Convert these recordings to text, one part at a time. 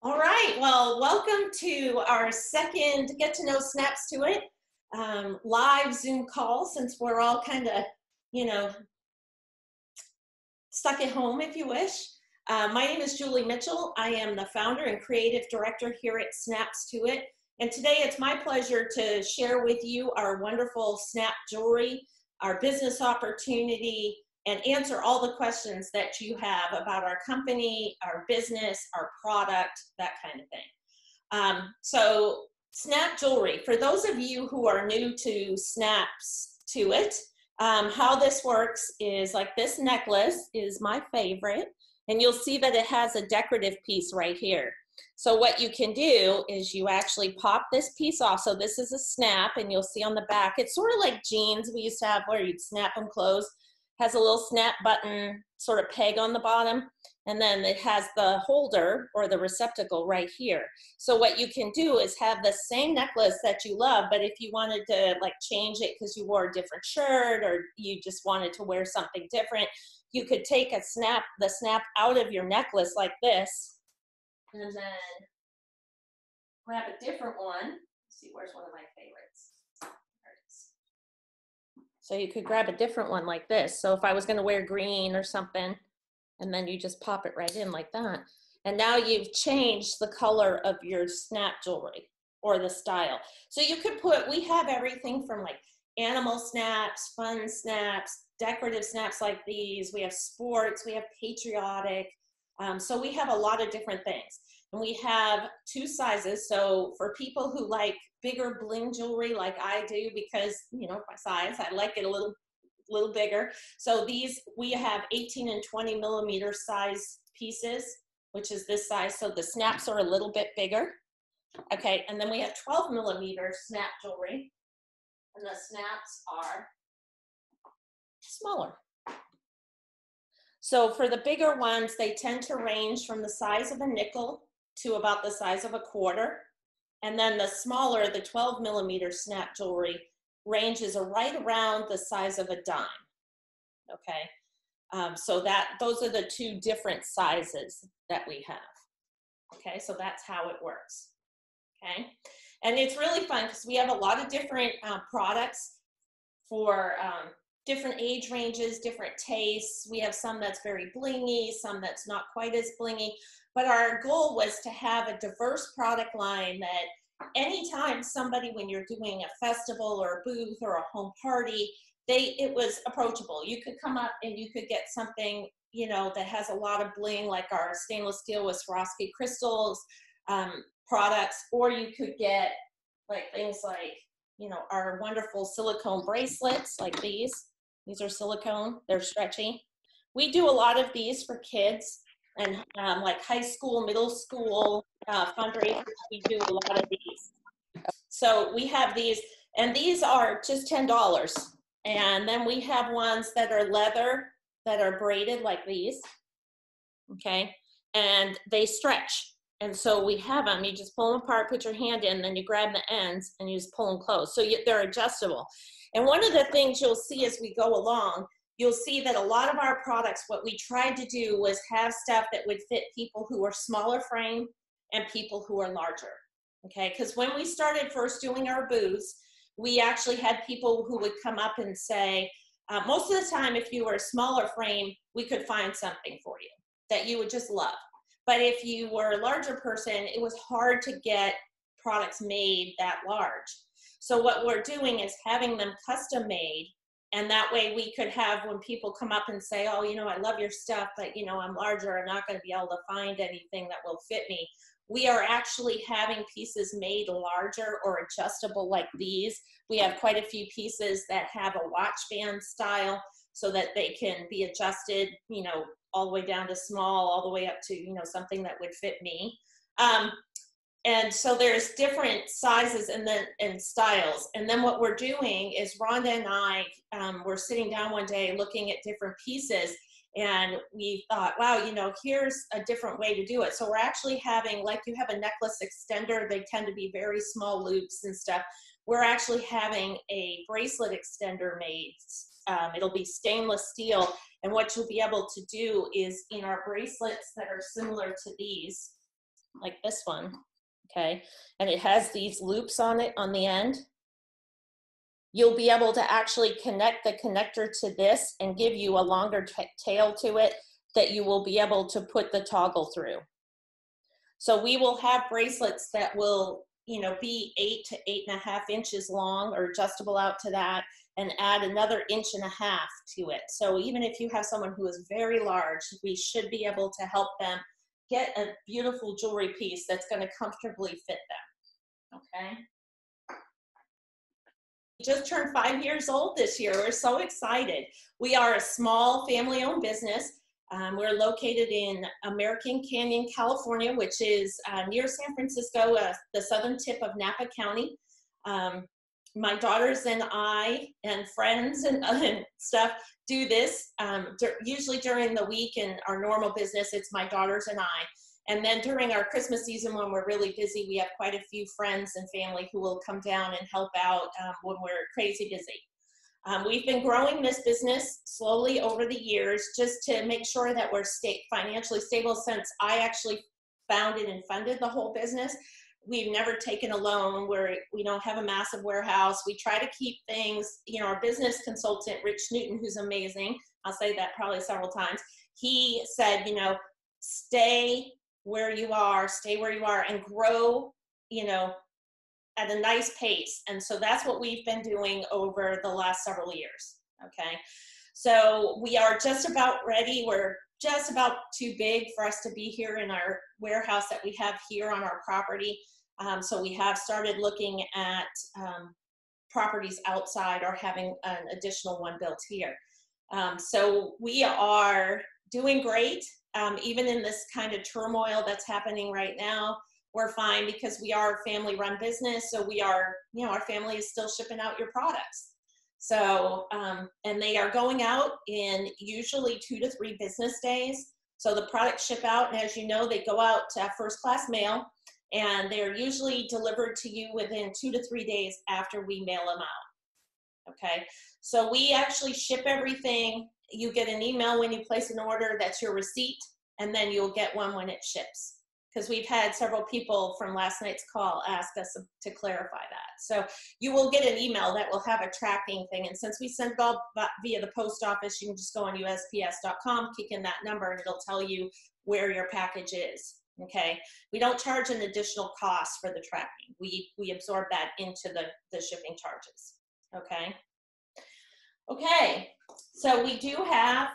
All right, well, welcome to our second Get to Know Snaps to It live Zoom call, since we're all kind of, you know, stuck at home, if you wish. My name is Julie Mitchell. I am the founder and creative director here at Snaps to It. And today it's my pleasure to share with you our wonderful Snap jewelry, our business opportunity, and answer all the questions that you have about our company, our business, our product, that kind of thing. So Snap Jewelry, for those of you who are new to Snaps to It, how this works is like this necklace is my favorite, and you'll see that it has a decorative piece right here. So what you can do is you actually pop this piece off. So this is a snap, and you'll see on the back, it's sort of like jeans we used to have where you'd snap them closed. Has a little snap button sort of peg on the bottom, and then it has the holder or the receptacle right here. So what you can do is have the same necklace that you love, but if you wanted to like change it because you wore a different shirt or you just wanted to wear something different, you could take the snap out of your necklace like this, and then grab a different one. Let's see, where's one of my favorites? There it is. So you could grab a different one like this. So if I was going to wear green or something, and then you just pop it right in like that. And now you've changed the color of your snap jewelry or the style. So you could we have everything from like animal snaps, fun snaps, decorative snaps like these. We have sports, we have patriotic. So we have a lot of different things. And we have two sizes. So for people who like bigger bling jewelry like I do, because, you know, my size, I like it a little bigger. So these, we have 18 and 20 millimeter size pieces, which is this size. So the snaps are a little bit bigger. Okay, and then we have 12 millimeter snap jewelry, and the snaps are smaller. So for the bigger ones, they tend to range from the size of a nickel to about the size of a quarter. And then the smaller, the 12 millimeter snap jewelry, ranges are right around the size of a dime. Okay, so those are the two different sizes that we have. Okay, so that's how it works. Okay, and it's really fun because we have a lot of different products for different age ranges, different tastes. We have some that's very blingy, some that's not quite as blingy, but our goal was to have a diverse product line that anytime somebody, when you're doing a festival or a booth or a home party, it was approachable. You could come up and you could get something, you know, that has a lot of bling, like our stainless steel with Swarovski crystals products, or you could get like things like, you know, our wonderful silicone bracelets like these. These are silicone, they're stretchy. We do a lot of these for kids and like high school, middle school fundraisers. We do a lot of these. So we have these, and these are just $10. And then we have ones that are leather, that are braided like these, okay? And they stretch. And so we have them, you just pull them apart, put your hand in, then you grab the ends and you just pull them closed. So they're adjustable. And one of the things you'll see as we go along, you'll see that a lot of our products, what we tried to do was have stuff that would fit people who are smaller frame and people who are larger, okay? Because when we started first doing our booths, we actually had people who would come up and say, most of the time, if you were a smaller frame, we could find something for you that you would just love. But if you were a larger person, it was hard to get products made that large. So what we're doing is having them custom made, and that way we could have, when people come up and say, oh, you know, I love your stuff, but, you know, I'm larger, I'm not going to be able to find anything that will fit me. We are actually having pieces made larger or adjustable like these. We have quite a few pieces that have a watch band style so that they can be adjusted, you know, all the way down to small, all the way up to, you know, something that would fit me. And so there's different sizes and styles. And then what we're doing is Rhonda and I were sitting down one day looking at different pieces, and we thought, wow, you know, here's a different way to do it. So we're actually having, like you have a necklace extender, they tend to be very small loops and stuff. We're actually having a bracelet extender made. It'll be stainless steel. And what you'll be able to do is in our bracelets that are similar to these, like this one, okay, and it has these loops on it on the end, you'll be able to actually connect the connector to this and give you a longer tail to it that you will be able to put the toggle through. So we will have bracelets that will, you know, be 8 to 8.5 inches long or adjustable out to that, and add another 1.5 inches to it. So even if you have someone who is very large, we should be able to help them get a beautiful jewelry piece that's going to comfortably fit them. Okay. We just turned 5 years old this year. We're so excited. We are a small family-owned business. We're located in American Canyon, California, which is near San Francisco, the southern tip of Napa County. My daughters and I and friends and stuff do this. Usually during the week in our normal business, it's my daughters and I. And then during our Christmas season, when we're really busy, we have quite a few friends and family who will come down and help out when we're crazy busy. We've been growing this business slowly over the years just to make sure that we're financially stable. Since I actually founded and funded the whole business, we've never taken a loan. We don't have a massive warehouse. We try to keep things, you know, our business consultant, Rich Newton, who's amazing, I'll say that probably several times, he said, you know, stay where you are and grow, you know, at a nice pace. And so that's what we've been doing over the last several years. Okay. So we are just about ready. We're just about too big for us to be here in our warehouse that we have here on our property. So we have started looking at properties outside or having an additional one built here. So we are doing great. Even in this kind of turmoil that's happening right now, we're fine because we are a family-run business. So we are, you know, our family is still shipping out your products. So, and they are going out in usually 2 to 3 business days. So the products ship out, and as you know, they go out to first-class mail, and they're usually delivered to you within 2 to 3 days after we mail them out. Okay, so we actually ship everything. You get an email when you place an order, that's your receipt, and then you'll get one when it ships. Because we've had several people from last night's call ask us to clarify that. So you will get an email that will have a tracking thing. And since we send it all via the post office, you can just go on USPS.com, kick in that number, and it'll tell you where your package is. Okay. We don't charge an additional cost for the tracking. We absorb that into the shipping charges. Okay. Okay. So we do have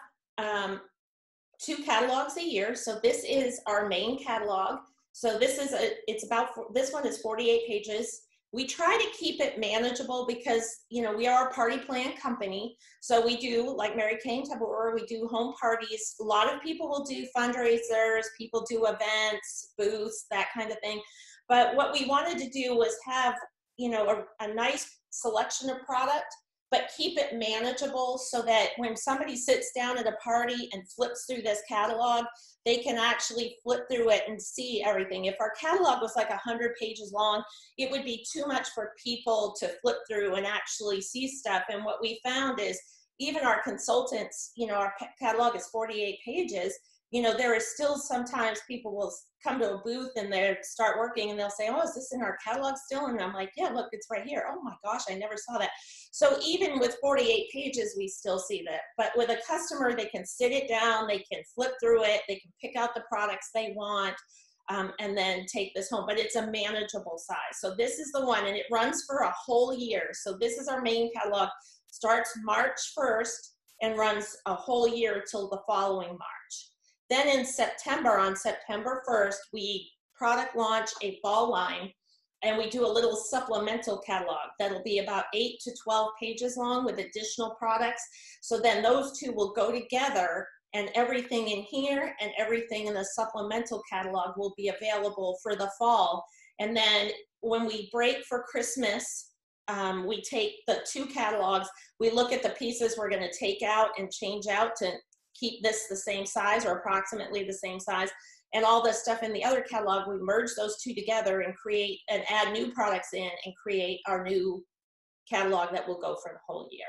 2 catalogs a year. So this is our main catalog. So this is this one is 48 pages. We try to keep it manageable because, you know, we are a party plan company. So we do, like Mary Kay and Tabor, we do home parties. A lot of people will do fundraisers, people do events, booths, that kind of thing. But what we wanted to do was have, you know, a nice selection of product, but keep it manageable so that when somebody sits down at a party and flips through this catalog, they can actually flip through it and see everything. If our catalog was like 100 pages long, it would be too much for people to flip through and actually see stuff. And what we found is even our consultants, you know, our catalog is 48 pages. You know, there is still sometimes people will come to a booth and they start working and they'll say, oh, is this in our catalog still? And I'm like, yeah, look, it's right here. Oh my gosh, I never saw that. So even with 48 pages, we still see that. But with a customer, they can sit it down, they can flip through it, they can pick out the products they want, and then take this home. But it's a manageable size. So this is the one, and it runs for a whole year. So this is our main catalog. Starts March 1st and runs a whole year till the following March. Then in September, on September 1st, we product launch a fall line, and we do a little supplemental catalog that'll be about 8 to 12 pages long with additional products. So then those two will go together, and everything in here and everything in the supplemental catalog will be available for the fall. And then when we break for Christmas, we take the 2 catalogs, we look at the pieces we're gonna take out and change out to keep this the same size or approximately the same size, and all the stuff in the other catalog, we merge those 2 together and create and add new products in and create our new catalog that will go for the whole year.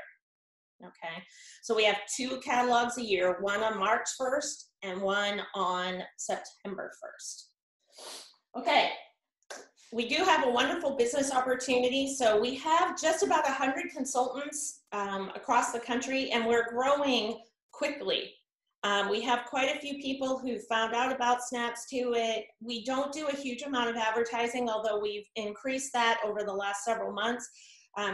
Okay, so we have 2 catalogs a year, one on March 1st and one on September 1st. Okay, we do have a wonderful business opportunity. So we have just about 100 consultants across the country, and we're growing quickly. We have quite a few people who found out about Snapps2it. We don't do a huge amount of advertising, although we've increased that over the last several months.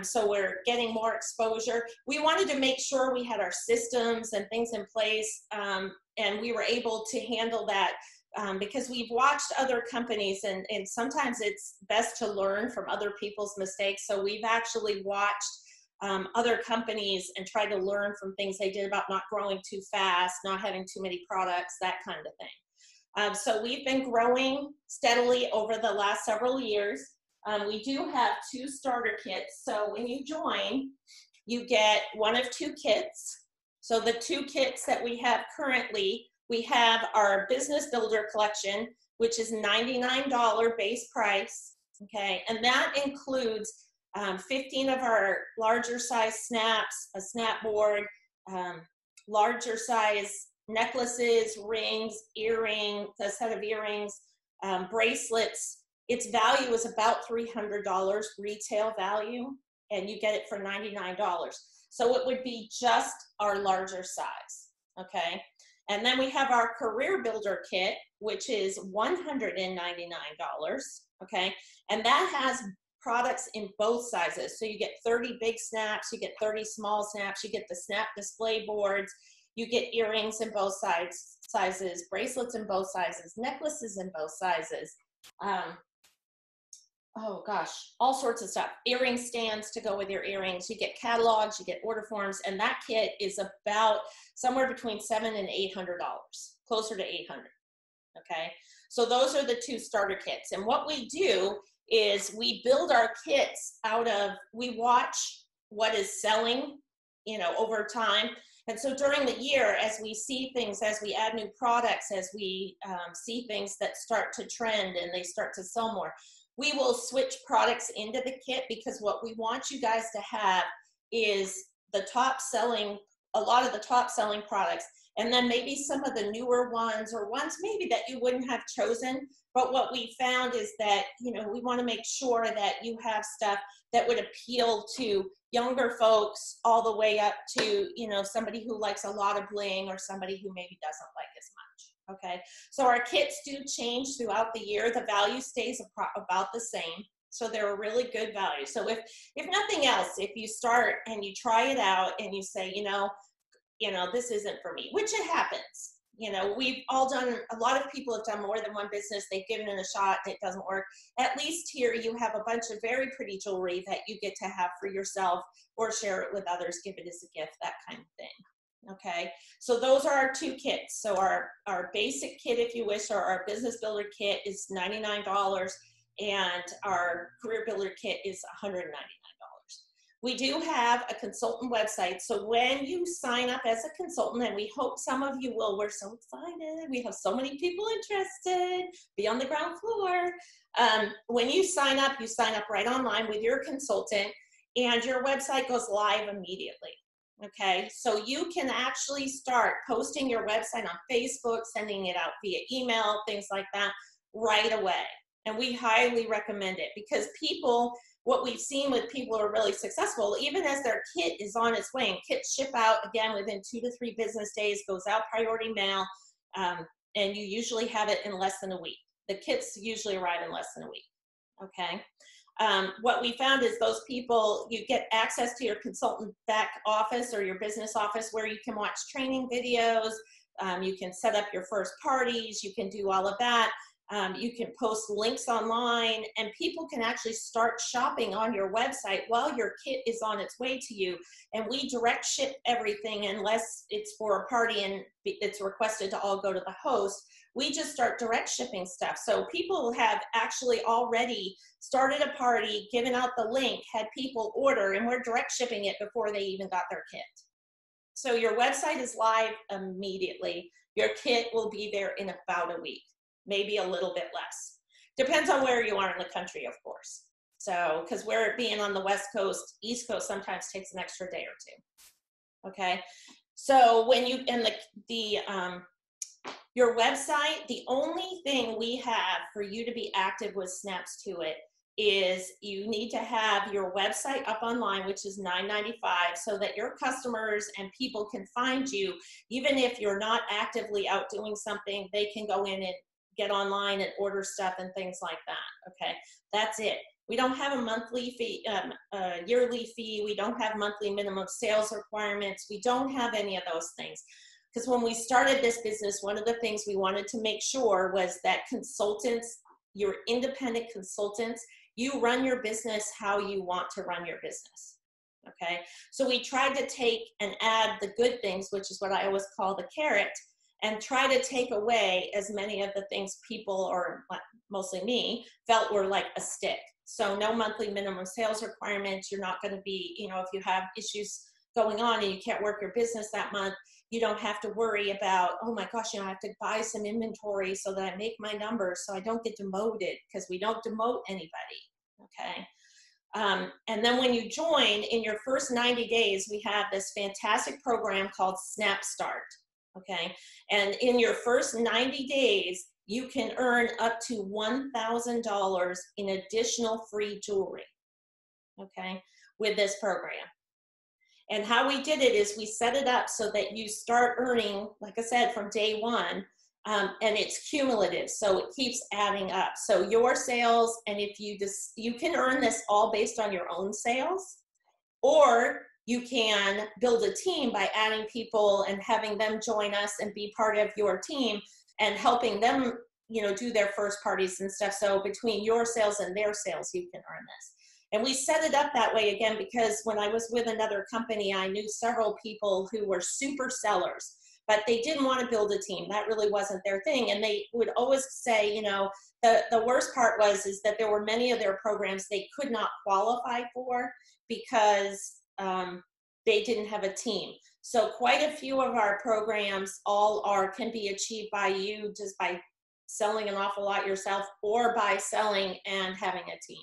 So we're getting more exposure. We wanted to make sure we had our systems and things in place, and we were able to handle that because we've watched other companies, and sometimes it's best to learn from other people's mistakes. So we've actually watched other companies and tried to learn from things they did about not growing too fast, not having too many products, that kind of thing. So we've been growing steadily over the last several years. We do have 2 starter kits. So when you join, you get one of 2 kits. So the 2 kits that we have currently, we have our Business Builder Collection, which is $99 base price, okay? And that includes 15 of our larger size snaps, a snap board, larger size necklaces, rings, earrings, a set of earrings, bracelets. Its value is about $300 retail value, and you get it for $99. So it would be just our larger size, okay? And then we have our Career Builder Kit, which is $199, okay? And that has products in both sizes. So you get 30 big snaps, you get 30 small snaps, you get the snap display boards, you get earrings in both sizes, bracelets in both sizes, necklaces in both sizes. Oh gosh, all sorts of stuff. Earring stands to go with your earrings. You get catalogs, you get order forms, and that kit is about somewhere between $700 and $800, closer to $800, okay? So those are the 2 starter kits. And what we do is we build our kits out of, we watch what is selling, you know, over time. And so during the year, as we see things, as we add new products, as we see things that start to trend and they start to sell more, we will switch products into the kit, because what we want you guys to have is the top selling, a lot of the top selling products, and then maybe some of the newer ones, or ones maybe that you wouldn't have chosen. But what we found is that, you know, we want to make sure that you have stuff that would appeal to younger folks all the way up to, you know, somebody who likes a lot of bling, or somebody who maybe doesn't like as much. Okay, so our kits do change throughout the year. The value stays about the same. So they're a really good value. So if nothing else, if you start and you try it out and you say, you know, this isn't for me, which it happens. You know, we've all done, a lot of people have done more than one business. They've given it a shot and it doesn't work. At least here you have a bunch of very pretty jewelry that you get to have for yourself, or share it with others, give it as a gift, that kind of thing. Okay, so those are our 2 kits. So our basic kit, if you wish, or our Business Builder Kit is $99, and our Career Builder Kit is $199. We do have a consultant website. So when you sign up as a consultant, and we hope some of you will, we're so excited. We have so many people interested, be on the ground floor. When you sign up right online with your consultant, and your website goes live immediately. Okay, so you can actually start posting your website on Facebook, sending it out via email, things like that, right away. And we highly recommend it, because people, what we've seen with people who are really successful, even as their kit is on its way, and kits ship out again within 2 to 3 business days, goes out priority mail, and you usually have it in less than a week. The kits usually arrive in less than a week, okay? What we found is those people, you get access to your consultant back office or your business office, where you can watch training videos, you can set up your first parties, you can do all of that. You can post links online, and people can actually start shopping on your website while your kit is on its way to you. And we direct ship everything, unless it's for a party and it's requested to all go to the host. We just start direct shipping stuff. So people have actually already started a party, given out the link, had people order, and we're direct shipping it before they even got their kit. So your website is live immediately. Your kit will be there in about a week, maybe a little bit less. Depends on where you are in the country, of course. So, because we're being on the West Coast, East Coast sometimes takes an extra day or 2. Okay, so when you, and Your website, the only thing we have for you to be active with Snaps to It is you need to have your website up online, which is $9.95, so that your customers and people can find you. Even if you're not actively out doing something, they can go in and get online and order stuff and things like that. Okay, that's it. We don't have a monthly fee, yearly fee. We don't have monthly minimum sales requirements. We don't have any of those things. Because when we started this business, one of the things we wanted to make sure was that consultants, your independent consultants, you run your business how you want to run your business. Okay, so we tried to take and add the good things, which is what I always call the carrot, and try to take away as many of the things people, or mostly me, felt were like a stick. So no monthly minimum sales requirements. You're not going to be, you know, if you have issues going on and you can't work your business that month, you don't have to worry about, oh my gosh, you know, I have to buy some inventory so that I make my numbers so I don't get demoted, because we don't demote anybody, okay? And then when you join, in your first 90 days, we have this fantastic program called Snap Start, okay? And in your first 90 days, you can earn up to $1,000 in additional free jewelry, okay, with this program. And how we did it is we set it up so that you start earning, like I said, from day one, and it's cumulative, so it keeps adding up. So your sales, and if you just, you can earn this all based on your own sales, or you can build a team by adding people and having them join us and be part of your team and helping them, you know, do their first parties and stuff. So between your sales and their sales, you can earn this. And we set it up that way again because when I was with another company, I knew several people who were super sellers, but they didn't want to build a team. That really wasn't their thing. And they would always say, you know, the worst part is that there were many of their programs they could not qualify for because they didn't have a team. So quite a few of our programs can be achieved by you just by selling an awful lot yourself, or by selling and having a team.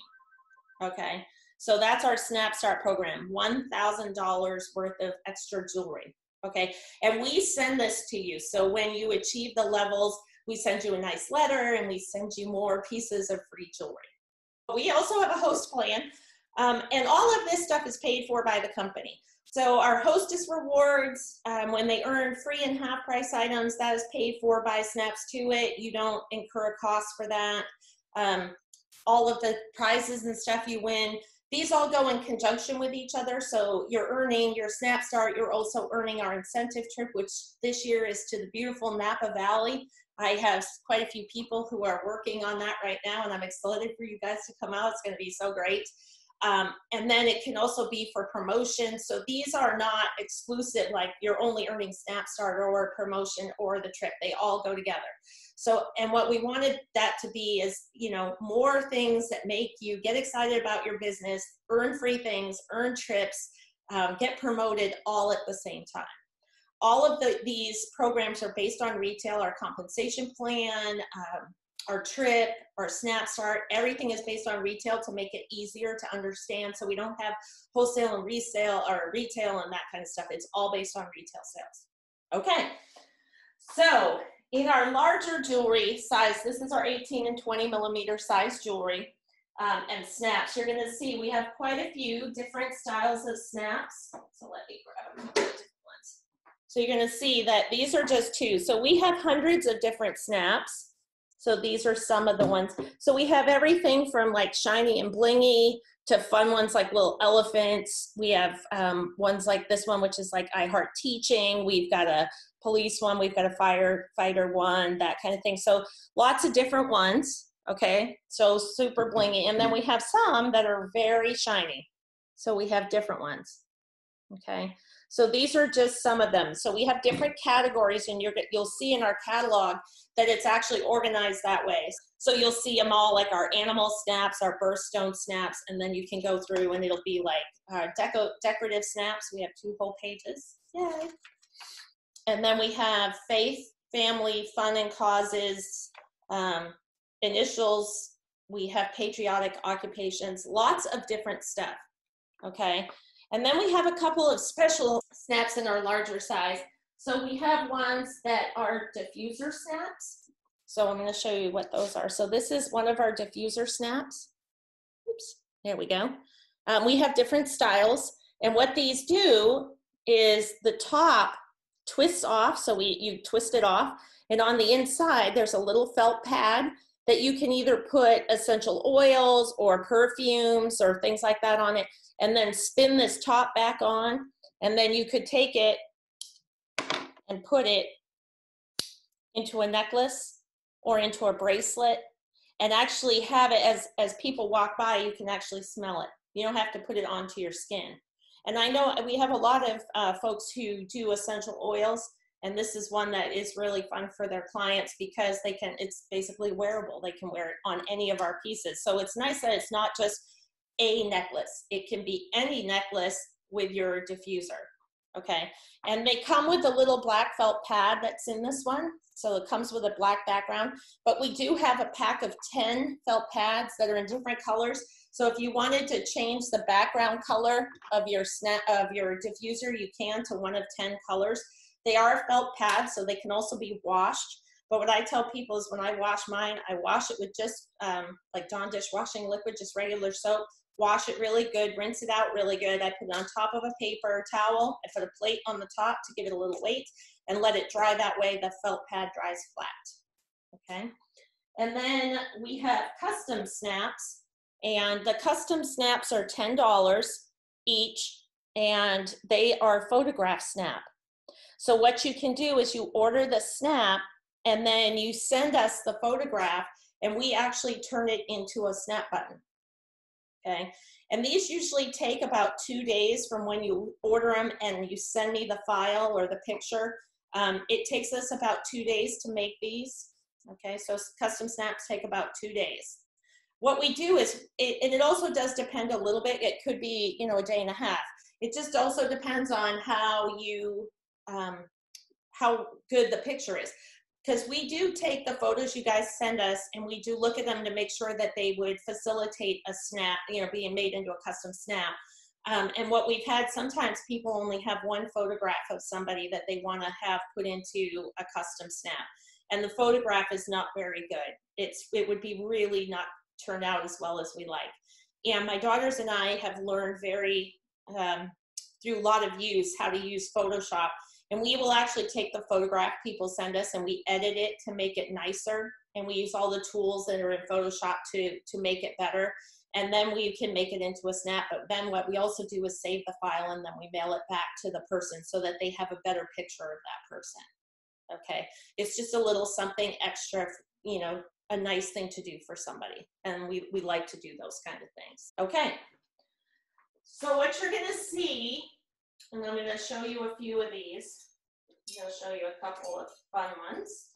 Okay, so that's our Snap Start program, $1,000 worth of extra jewelry. Okay, and we send this to you. So when you achieve the levels, we send you a nice letter and we send you more pieces of free jewelry. We also have a host plan, and all of this stuff is paid for by the company. So our hostess rewards, when they earn free and half price items, that is paid for by Snaps to It. You don't incur a cost for that. All of the prizes and stuff you win, these all go in conjunction with each other. So you're earning your Snap Start, you're also earning our incentive trip, which this year is to the beautiful Napa Valley. I have quite a few people who are working on that right now, and I'm excited for you guys to come out. It's going to be so great. And then it can also be for promotion. So these are not exclusive, like you're only earning Snap Start or promotion or the trip. They all go together. So, and what we wanted that to be is, you know, more things that make you get excited about your business, earn free things, earn trips, get promoted all at the same time. All of these programs are based on retail, our compensation plan, our trip, our Snap Start, everything is based on retail to make it easier to understand. So we don't have wholesale and resale or retail and that kind of stuff. It's all based on retail sales. Okay, so in our larger jewelry size, this is our 18 and 20 millimeter size jewelry and snaps. You're gonna see we have quite a few different styles of snaps. So let me grab a couple of different ones. So you're gonna see that these are just two. So we have hundreds of different snaps. So these are some of the ones. So we have everything from like shiny and blingy to fun ones like little elephants. We have ones like this one, which is like I Heart Teaching. We've got a police one. We've got a firefighter one, that kind of thing. So lots of different ones, okay? So super blingy. And then we have some that are very shiny. So we have different ones, okay? So these are just some of them. So we have different categories, and you'll see in our catalog that it's actually organized that way. So you'll see them all, like our animal snaps, our birthstone snaps, and then you can go through and it'll be like decorative snaps. We have 2 whole pages. Yay. And then we have faith, family, fun and causes, initials. We have patriotic occupations, lots of different stuff, okay? And then we have a couple of special snaps in our larger size. So we have ones that are diffuser snaps. So I'm going to show you what those are. So this is one of our diffuser snaps. Oops, there we go. We have different styles, and what these do is the top twists off, so you twist it off, and on the inside there's a little felt pad that you can either put essential oils or perfumes or things like that on it, and then spin this top back on, and then you could take it and put it into a necklace or into a bracelet, and actually have it as people walk by, you can actually smell it. You don't have to put it onto your skin. And I know we have a lot of folks who do essential oils, and this is one that is really fun for their clients because it's basically wearable. They can wear it on any of our pieces. So it's nice that it's not just a necklace. It can be any necklace with your diffuser, okay? And they come with a little black felt pad that's in this one. So it comes with a black background, but we do have a pack of 10 felt pads that are in different colors. So if you wanted to change the background color of your diffuser, you can to one of 10 colors. They are felt pads, so they can also be washed. But what I tell people is when I wash mine, I wash it with just like Dawn dishwashing liquid, just regular soap. Wash it really good, rinse it out really good. I put it on top of a paper towel. I put a plate on the top to give it a little weight and let it dry. That way the felt pad dries flat, okay? And then we have custom snaps, and the custom snaps are $10 each, and they are photograph snap. So what you can do is you order the snap, and then you send us the photograph, and we actually turn it into a snap button. Okay, and these usually take about 2 days from when you order them and you send me the file or the picture. It takes us about 2 days to make these. Okay, so custom snaps take about 2 days. What we do is, and it also does depend a little bit. It could be, you know, a day and a half. It just also depends on how good the picture is. Because we do take the photos you guys send us and we do look at them to make sure that they would facilitate a snap, you know, being made into a custom snap. And what we've had, sometimes people only have one photograph of somebody that they want to have put into a custom snap. And the photograph is not very good. It would be really not turned out as well as we like. And my daughters and I have learned through a lot of use how to use Photoshop. And we will actually take the photograph people send us and we edit it to make it nicer. And we use all the tools that are in Photoshop to make it better. And then we can make it into a snap. But then what we also do is save the file and then we mail it back to the person so that they have a better picture of that person. Okay, it's just a little something extra, you know, a nice thing to do for somebody. And we like to do those kind of things. Okay, so what you're gonna see, and I'm gonna show you a few of these. I'm gonna show you a couple of fun ones.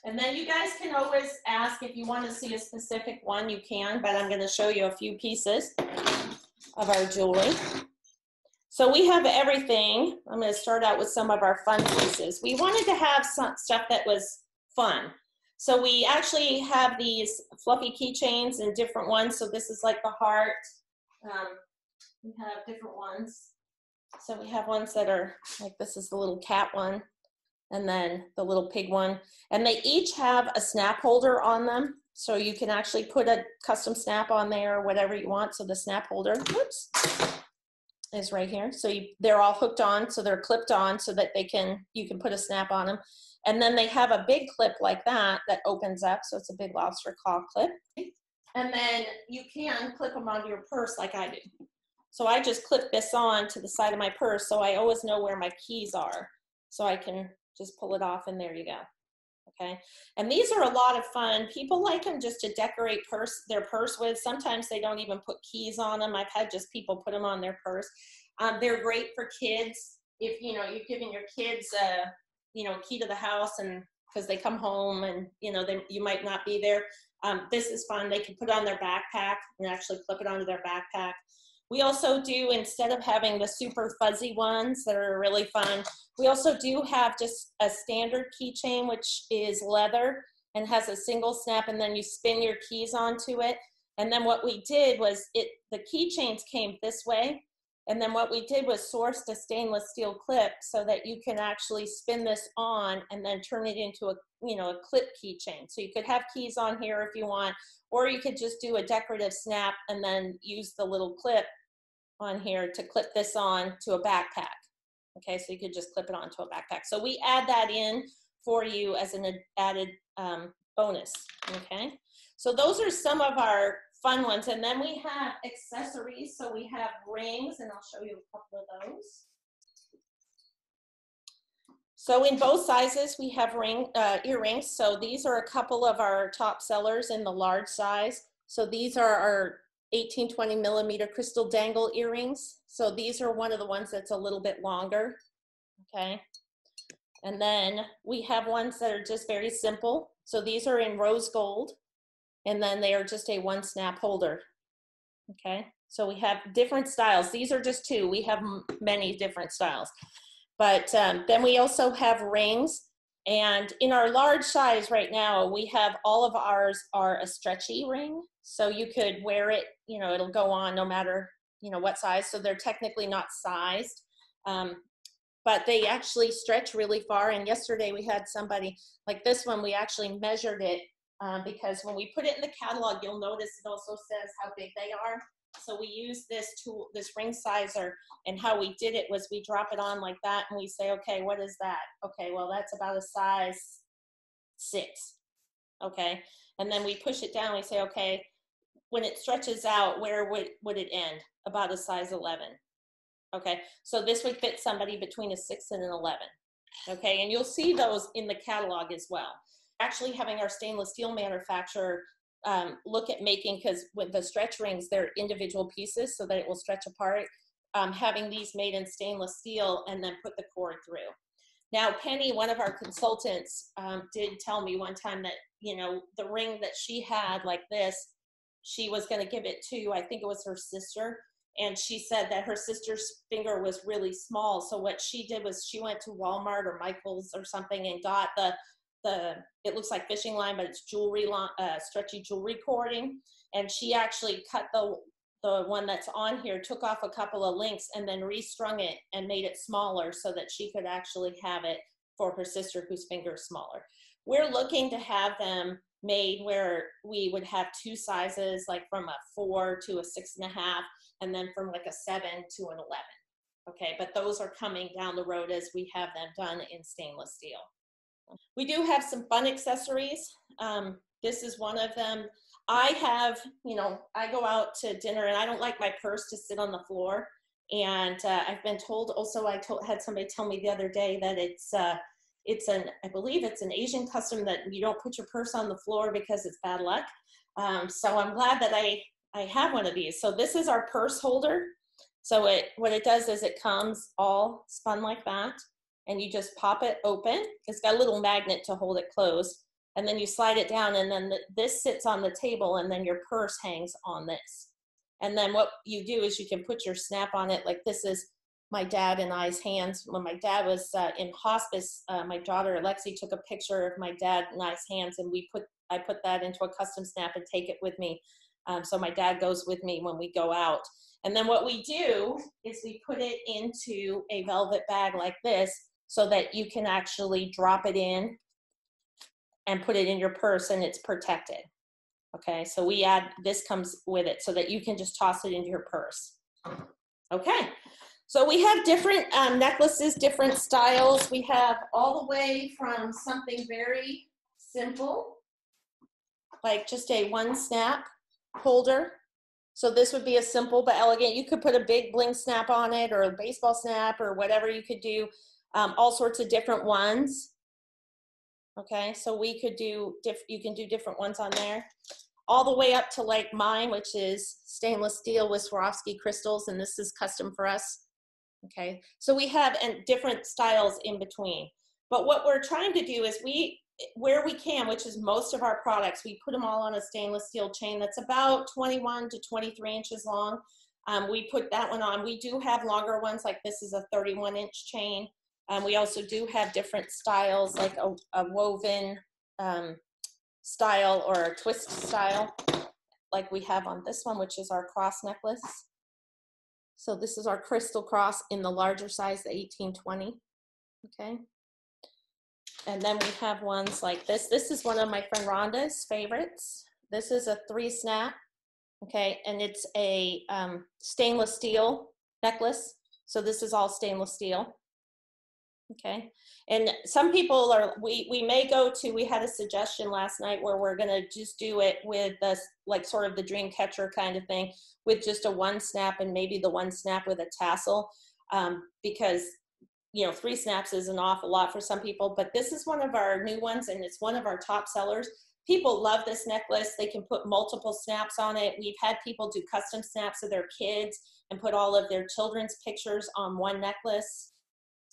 And then you guys can always ask if you want to see a specific one, you can, but I'm gonna show you a few pieces of our jewelry. So we have everything. I'm going to start out with some of our fun pieces. We wanted to have some stuff that was fun. So we actually have these fluffy keychains in different ones. So this is like the heart. We have different ones. So we have ones that are like, this is the little cat one, and then the little pig one. And they each have a snap holder on them. So you can actually put a custom snap on there or whatever you want. So the snap holder, whoops, is right here. So they're all hooked on, so they're clipped on so that you can put a snap on them. And then they have a big clip like that opens up, so it's a big lobster claw clip. And then you can clip them onto your purse like I do. So I just clip this on to the side of my purse so I always know where my keys are. So I can just pull it off and there you go. Okay, and these are a lot of fun. People like them just to decorate their purse with. Sometimes they don't even put keys on them. I've had just people put them on their purse. They're great for kids. If you know you're giving your kids key to the house, and because they come home and you might not be there. This is fun. They can put it on their backpack and actually clip it onto their backpack. We also do, instead of having the super fuzzy ones that are really fun, we also do have just a standard keychain, which is leather and has a single snap, and then you spin your keys onto it. And then what we did was the keychains came this way, And then what we did was sourced a stainless steel clip so that you can actually spin this on and then turn it into a, you know, a clip keychain. So you could have keys on here if you want, or you could just do a decorative snap and then use the little clip on here to clip this on to a backpack. Okay, so you could just clip it onto a backpack. So we add that in for you as an added bonus, okay? So those are some of our fun ones. And then we have accessories. So we have rings, and I'll show you a couple of those. So in both sizes, we have earrings. So these are a couple of our top sellers in the large size. So these are our 18-20 millimeter crystal dangle earrings. So these are one of the ones that's a little bit longer, okay? And then we have ones that are just very simple. So these are in rose gold, and then they are just a one snap holder, okay? So we have different styles. These are just two. We have many different styles. But then we also have rings. And in our large size right now, we have all of ours are a stretchy ring. So you could wear it, you know, it'll go on no matter, you know, what size. So they're technically not sized, but they actually stretch really far. And yesterday we had somebody like this one, we actually measured it because when we put it in the catalog, you'll notice it also says how big they are. So we use this tool, this ring sizer, and how we did it was we drop it on like that and we say, okay, what is that? Okay, well, that's about a size 6, okay? And then we push it down, we say, okay, when it stretches out, where would it end? About a size 11, okay? So this would fit somebody between a 6 and an 11, okay? And you'll see those in the catalog as well. Actually having our stainless steel manufacturer look at making, because with the stretch rings, they're individual pieces so that it will stretch apart, having these made in stainless steel and then put the cord through. Now, Penny, one of our consultants, did tell me one time that, you know, the ring that she had like this, she was going to give it to, I think it was her sister, and she said that her sister's finger was really small. So what she did was she went to Walmart or Michael's or something and got it looks like fishing line, but it's jewelry, stretchy jewelry cording. And she actually cut the one that's on here, took off a couple of links and then restrung it and made it smaller so that she could actually have it for her sister whose finger is smaller. We're looking to have them made where we would have 2 sizes, like from a 4 to a 6.5, and then from like a 7 to an 11. Okay, but those are coming down the road as we have them done in stainless steel. We do have some fun accessories. This is one of them. I have, you know, I go out to dinner and I don't like my purse to sit on the floor. And I've been told also, had somebody tell me the other day that I believe it's an Asian custom that you don't put your purse on the floor because it's bad luck. So I'm glad that I have one of these. So this is our purse holder. So what it does is it comes all spun like that. And you just pop it open. It's got a little magnet to hold it closed. And then you slide it down, and then this sits on the table, and then your purse hangs on this. And then what you do is you can put your snap on it. Like this is my dad and I's hands. When my dad was in hospice, my daughter Alexi took a picture of my dad and I's hands, and I put that into a custom snap and take it with me. So my dad goes with me when we go out. And then what we do is we put it into a velvet bag like this, so that you can actually drop it in and put it in your purse and it's protected. Okay, so this comes with it so that you can just toss it into your purse. Okay, so we have different necklaces, different styles. We have all the way from something very simple, like just a one snap holder. So this would be a simple but elegant. You could put a big bling snap on it or a baseball snap or whatever you could do. All sorts of different ones. Okay, so we could do, you can do different ones on there. All the way up to like mine, which is stainless steel with Swarovski crystals, and this is custom for us. Okay, so we have different styles in between. But what we're trying to do is where we can, which is most of our products, we put them all on a stainless steel chain that's about 21 to 23 inches long. We put that one on. We do have longer ones, like this is a 31-inch chain. We also do have different styles, like a woven style or a twist style, like we have on this one, which is our cross necklace. So this is our crystal cross in the larger size, the 1820, okay? And then we have ones like this. This is one of my friend Rhonda's favorites. This is a 3-snap, okay? And it's a stainless steel necklace. So this is all stainless steel, okay? And some people are, we may go to, we had a suggestion last night where we're gonna just do it with this, like sort of the dream catcher kind of thing, with just a 1-snap and maybe the 1-snap with a tassel, because you know, 3 snaps is an awful lot for some people, but this is one of our new ones and it's one of our top sellers. People love this necklace. They can put multiple snaps on it. We've had people do custom snaps of their kids and put all of their children's pictures on one necklace,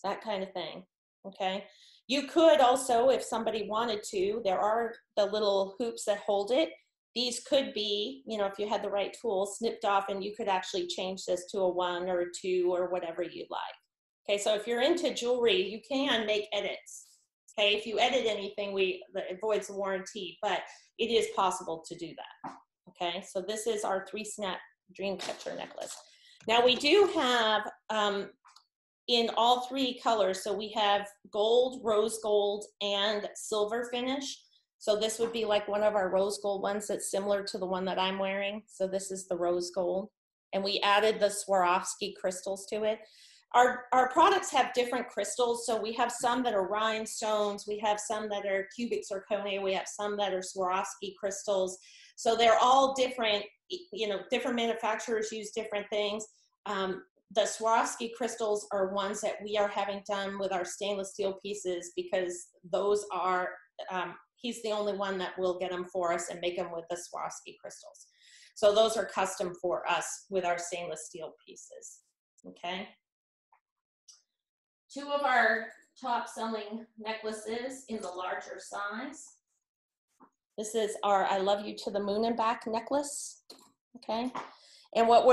that kind of thing, okay? You could also, if somebody wanted to, there are the little hoops that hold it. These could be, you know, if you had the right tools, snipped off, and you could actually change this to a 1 or a 2 or whatever you'd like. Okay, so if you're into jewelry, you can make edits. Okay, if you edit anything, it voids the warranty, but it is possible to do that. Okay, so this is our 3-snap dream catcher necklace. Now we do have in all 3 colors, so we have gold, rose gold, and silver finish. So this would be like one of our rose gold ones that's similar to the one that I'm wearing. So this is the rose gold, and we added the Swarovski crystals to it. Our products have different crystals, so we have some that are rhinestones, we have some that are cubic zirconia, we have some that are Swarovski crystals. So they're all different, you know, different manufacturers use different things. The Swarovski crystals are ones that we are having done with our stainless steel pieces because those are, he's the only one that will get them for us and make them with the Swarovski crystals. So those are custom for us with our stainless steel pieces, okay? 2 of our top selling necklaces in the larger size. This is our I Love You to the Moon and Back necklace, okay? And what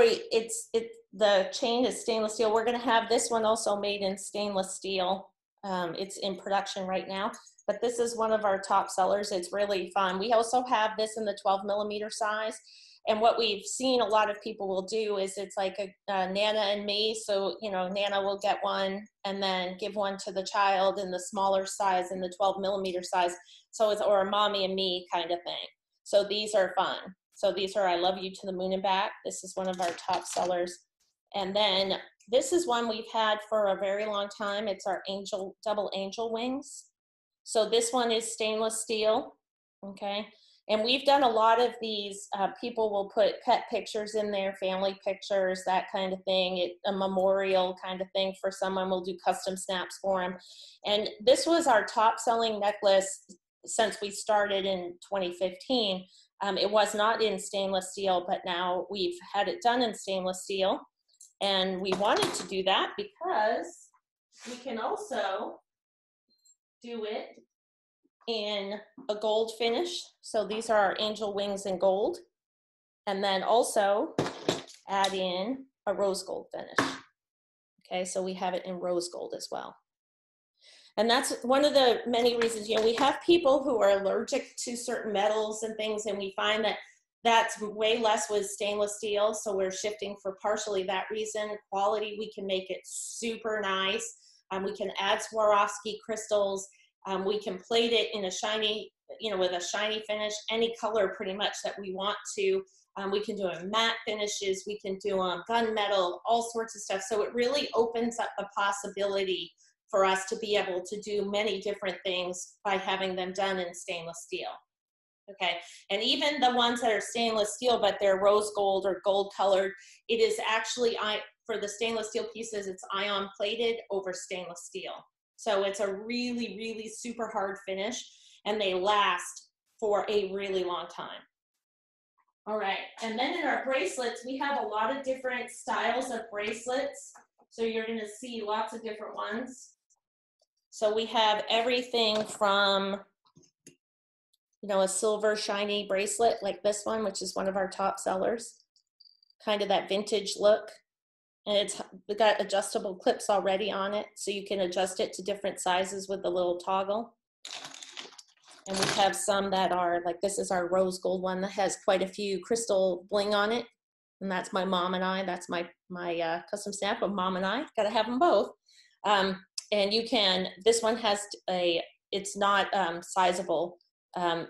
the chain is stainless steel. We're gonna have this one also made in stainless steel. It's in production right now, but this is one of our top sellers. It's really fun. We also have this in the 12mm size. And what we've seen a lot of people will do is it's like a Nana and me. So, you know, Nana will get one and then give one to the child in the smaller size, in the 12mm size. So it's, or a mommy and me kind of thing. So these are fun. So these are I Love You to the Moon and Back. This is one of our top sellers. And then this is one we've had for a very long time. It's our double angel wings. So this one is stainless steel, okay? And we've done a lot of these, people will put pet pictures in there, family pictures, that kind of thing, a memorial kind of thing for someone. We'll do custom snaps for them. And this was our top selling necklace since we started in 2015. It was not in stainless steel, but now we've had it done in stainless steel. And we wanted to do that because we can also do it in a gold finish. So these are our angel wings in gold. And then also add in a rose gold finish. Okay, so we have it in rose gold as well. And that's one of the many reasons, you know, we have people who are allergic to certain metals and things, and we find that that's way less with stainless steel. So we're shifting for partially that reason. Quality, we can make it super nice. We can add Swarovski crystals. We can plate it in a shiny, you know, with a shiny finish, any color pretty much that we want to. We can do a matte finishes, we can do gunmetal, all sorts of stuff. So it really opens up the possibility for us to be able to do many different things by having them done in stainless steel. Okay, and even the ones that are stainless steel, but they're rose gold or gold colored, it is actually, for the stainless steel pieces, it's ion plated over stainless steel. So it's a really, really super hard finish, and they last for a really long time. All right, and then in our bracelets, we have a lot of different styles of bracelets. So you're gonna see lots of different ones. So we have everything from, you know, a silver shiny bracelet like this one, which is one of our top sellers, kind of that vintage look. And it's got adjustable clips already on it, so you can adjust it to different sizes with the little toggle. And we have some that are, like this is our rose gold one that has quite a few crystal bling on it. And that's my mom and I. That's my custom snap of mom and I. Got to have them both. And you can, this one has it's not sizable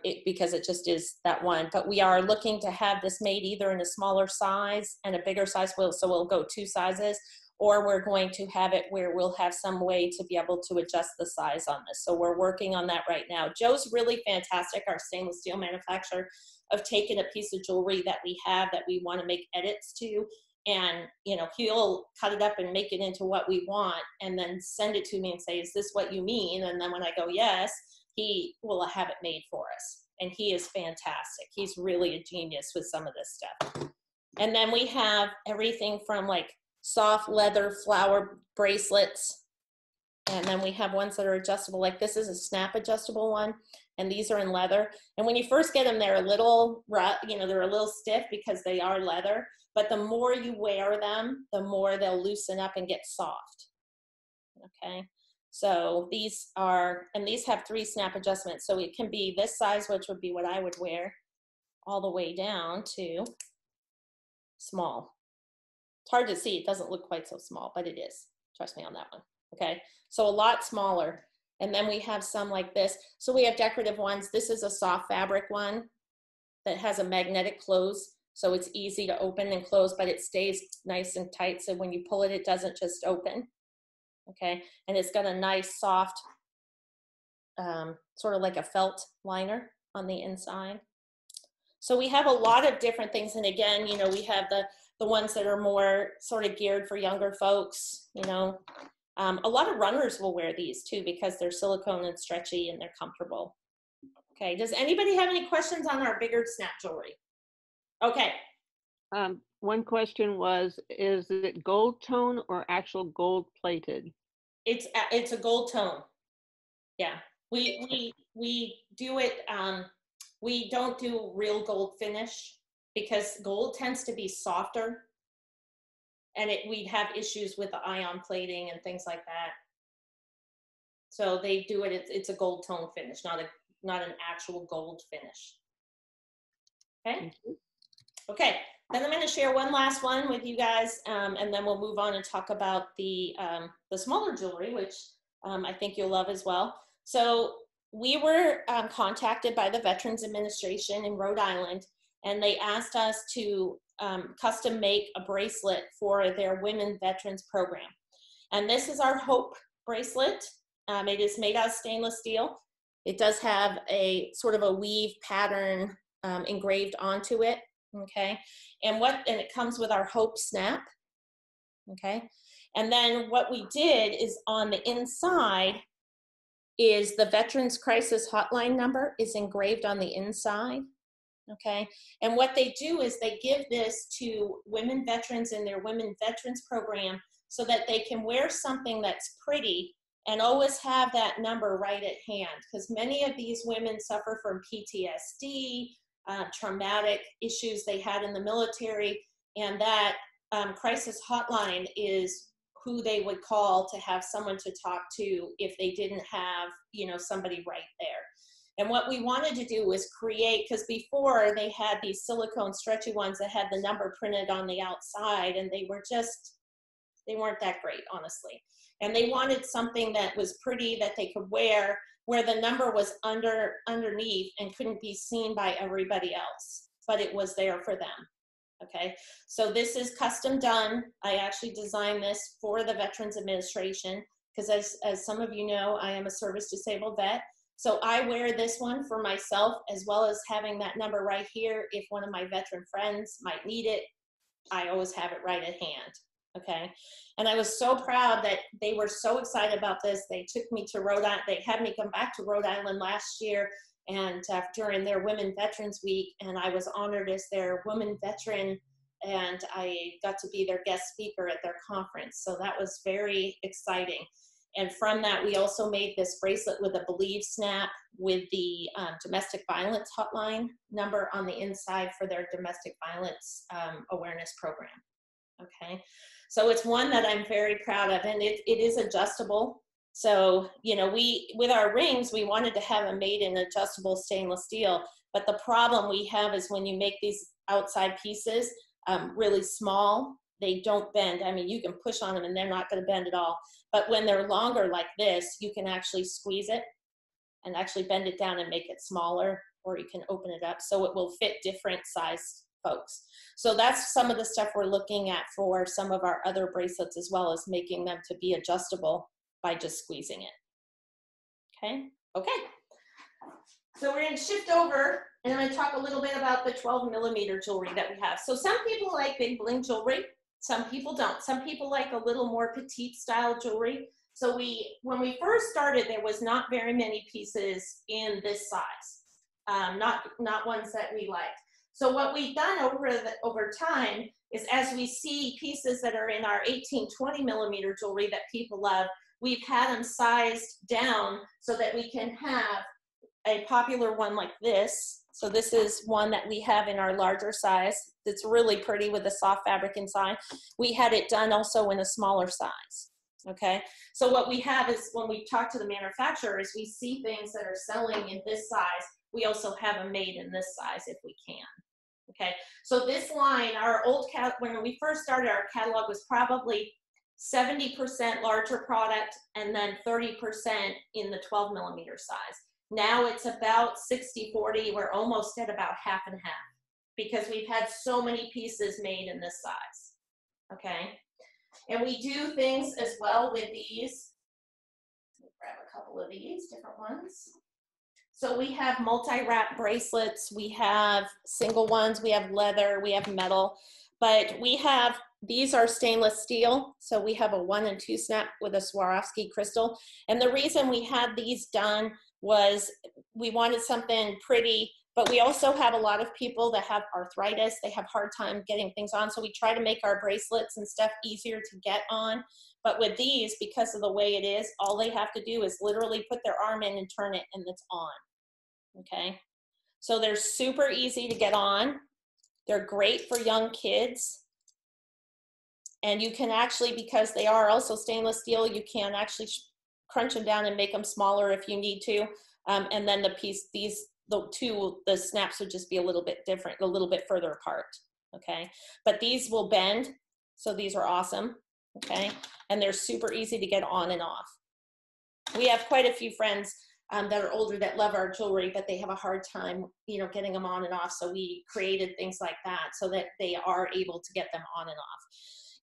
because it just is that one. But we are looking to have this made either in a smaller size and a bigger size. So we'll go 2 sizes, or we're going to have it where we'll have some way to be able to adjust the size on this. So we're working on that right now. Joe's really fantastic, our stainless steel manufacturer, of taking a piece of jewelry that we have that we want to make edits to, and he'll cut it up and make it into what we want, and then send it to me and say, is this what you mean? And then when I go yes, he will have it made for us. And he is fantastic. He's really a genius with some of this stuff. And then we have everything from like soft leather flower bracelets, and then we have ones that are adjustable. Like this is a snap adjustable one, and these are in leather. And when you first get them, they're a little rough, they're a little stiff because they are leather. But the more you wear them, the more they'll loosen up and get soft. Okay, so these have 3 snap adjustments. So it can be this size, which would be what I would wear, all the way down to small. It's hard to see. It doesn't look quite so small, but it is. Trust me on that one. Okay, so a lot smaller. And then we have some like this. So we have decorative ones. This is a soft fabric one that has a magnetic close. So it's easy to open and close, but it stays nice and tight. So when you pull it, it doesn't just open. Okay, and it's got a nice soft, sort of like a felt liner on the inside. So we have a lot of different things. And again, we have the ones that are more sort of geared for younger folks. A lot of runners will wear these too because they're silicone and stretchy and they're comfortable. Okay, does anybody have any questions on our bigger snap jewelry? Okay. One question was, is it gold tone or actual gold plated? It's a gold tone. Yeah, we do it. We don't do real gold finish because gold tends to be softer, and we'd have issues with the ion plating and things like that. So they do it. It's a gold tone finish, not an actual gold finish. Okay. Okay. Then I'm going to share one last one with you guys, and then we'll move on and talk about the smaller jewelry, which I think you'll love as well. So we were contacted by the Veterans Administration in Rhode Island, and they asked us to custom make a bracelet for their Women Veterans Program. And this is our Hope bracelet. It is made out of stainless steel. It does have a sort of a weave pattern engraved onto it. Okay, and it comes with our Hope snap. Okay, and then what we did is on the inside is the Veterans Crisis Hotline number is engraved on the inside. Okay, and what they do is they give this to women veterans in their Women Veterans Program so that they can wear something that's pretty and always have that number right at hand, because many of these women suffer from PTSD, traumatic issues they had in the military, and that crisis hotline is who they would call to have someone to talk to if they didn't have, somebody right there. And what we wanted to do was create, because before they had these silicone stretchy ones that had the number printed on the outside, and they weren't that great, honestly. And they wanted something that was pretty that they could wear, where the number was underneath and couldn't be seen by everybody else, but it was there for them. Okay, so this is custom done. I actually designed this for the Veterans Administration because as some of you know, I am a service disabled vet. So I wear this one for myself, as well as having that number right here. If one of my veteran friends might need it, I always have it right at hand. Okay, and I was so proud that they were so excited about this. They took me to Rhode Island. They had me come back to Rhode Island last year, and during their Women Veterans Week, and I was honored as their woman veteran, and I got to be their guest speaker at their conference. So that was very exciting. And from that, we also made this bracelet with a Believe snap with the domestic violence hotline number on the inside for their domestic violence awareness program. Okay, so it's one that I'm very proud of, and it is adjustable. So, with our rings, we wanted to have them made in adjustable stainless steel, but the problem we have is when you make these outside pieces, really small, they don't bend. I mean, you can push on them and they're not going to bend at all. But when they're longer like this, you can actually squeeze it and actually bend it down and make it smaller, or you can open it up so it will fit different size folks. So that's some of the stuff we're looking at for some of our other bracelets, as well as making them to be adjustable by just squeezing it. Okay. So we're going to shift over and I'm going to talk a little bit about the 12mm jewelry that we have. So some people like big bling jewelry. Some people don't. Some people like a little more petite style jewelry. So when we first started, there was not very many pieces in this size, not ones that we liked. So what we've done over time is, as we see pieces that are in our 18-20mm jewelry that people love, we've had them sized down so that we can have a popular one like this. So this is one that we have in our larger size. It's really pretty with the soft fabric inside. We had it done also in a smaller size. Okay, so what we have is, when we talk to the manufacturers, we see things that are selling in this size. We also have them made in this size if we can. Okay, so this line, our old when we first started, our catalog was probably 70% larger product and then 30% in the 12mm size. Now it's about 60-40. We're almost at about half and half because we've had so many pieces made in this size. Okay, and we do things as well with these. Let me grab a couple of these different ones. So we have multi-wrap bracelets, we have single ones, we have leather, we have metal, but we have, these are stainless steel. So we have a 1 and 2 snap with a Swarovski crystal. And the reason we had these done was we wanted something pretty, but we also have a lot of people that have arthritis. They have a hard time getting things on. So we try to make our bracelets and stuff easier to get on. But with these, because of the way it is, all they have to do is literally put their arm in and turn it and it's on. Okay, so they're super easy to get on. They're great for young kids. And you can actually, because they are also stainless steel, you can actually crunch them down and make them smaller if you need to. And then the snaps would just be a little bit different, a little bit further apart. Okay, but these will bend. So these are awesome. Okay, and they're super easy to get on and off. We have quite a few friends that are older that love our jewelry, but they have a hard time, getting them on and off. So we created things like that so that they are able to get them on and off.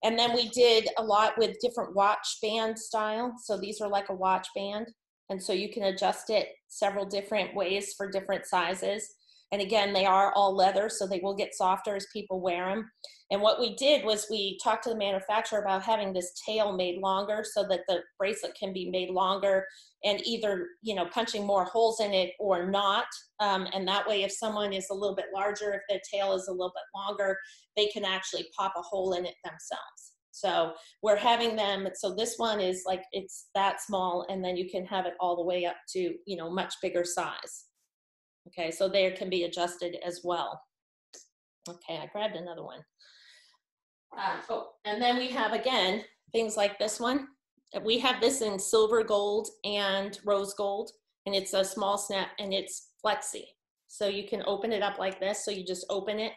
And then we did a lot with different watch band style. So these are like a watch band. And so you can adjust it several different ways for different sizes. And again, they are all leather, so they will get softer as people wear them. And what we did was we talked to the manufacturer about having this tail made longer so that the bracelet can be made longer and either, punching more holes in it or not. And that way, if someone is a little bit larger, if their tail is a little bit longer, they can actually pop a hole in it themselves. So we're having them, so this one is like, it's that small, and then you can have it all the way up to, much bigger size. Okay, so they can be adjusted as well. Okay, I grabbed another one. And then we have, again, things like this one. We have this in silver gold and rose gold, and it's a small snap and it's flexi. So you can open it up like this. So you just open it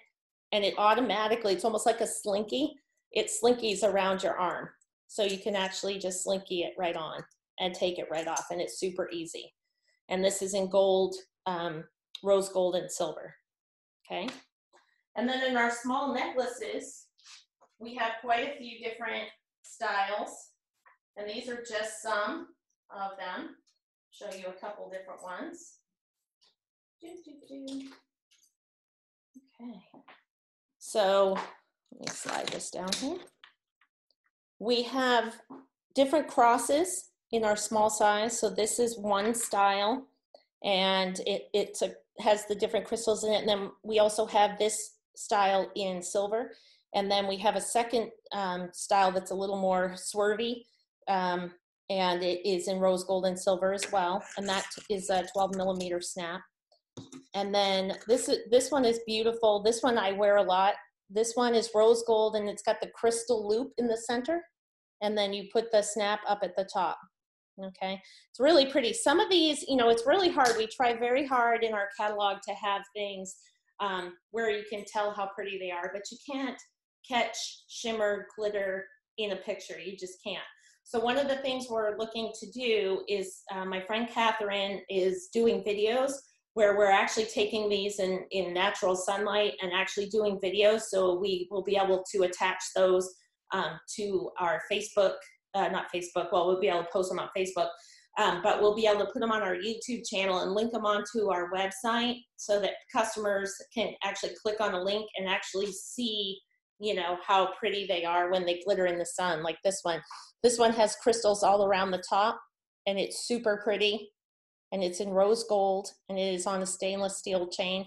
and it automatically, it's almost like a slinky. It slinkies around your arm. So you can actually just slinky it right on and take it right off, and it's super easy. And this is in gold, rose gold and silver. Okay. And then in our small necklaces, we have quite a few different styles, and these are just some of them. Show you a couple different ones. Okay, so let me slide this down here. We have different crosses in our small size. So this is one style, and it has the different crystals in it. And then we also have this style in silver. And then we have a second style that's a little more swervy, and it is in rose gold and silver as well. And that is a 12mm snap. And then this one is beautiful. This one I wear a lot. This one is rose gold, and it's got the crystal loop in the center. And then you put the snap up at the top. Okay, it's really pretty. Some of these, it's really hard. We try very hard in our catalog to have things where you can tell how pretty they are, but you can't catch shimmer, glitter in a picture. You just can't. So one of the things we're looking to do is, my friend Catherine is doing videos where we're actually taking these in natural sunlight and actually doing videos. So we will be able to attach those to our Facebook, not Facebook, well, we'll be able to post them on Facebook, but we'll be able to put them on our YouTube channel and link them onto our website so that customers can actually click on a link and actually see, you know, how pretty they are when they glitter in the sun, like this one. This one has crystals all around the top, and it's super pretty, and it's in rose gold, and it is on a stainless steel chain.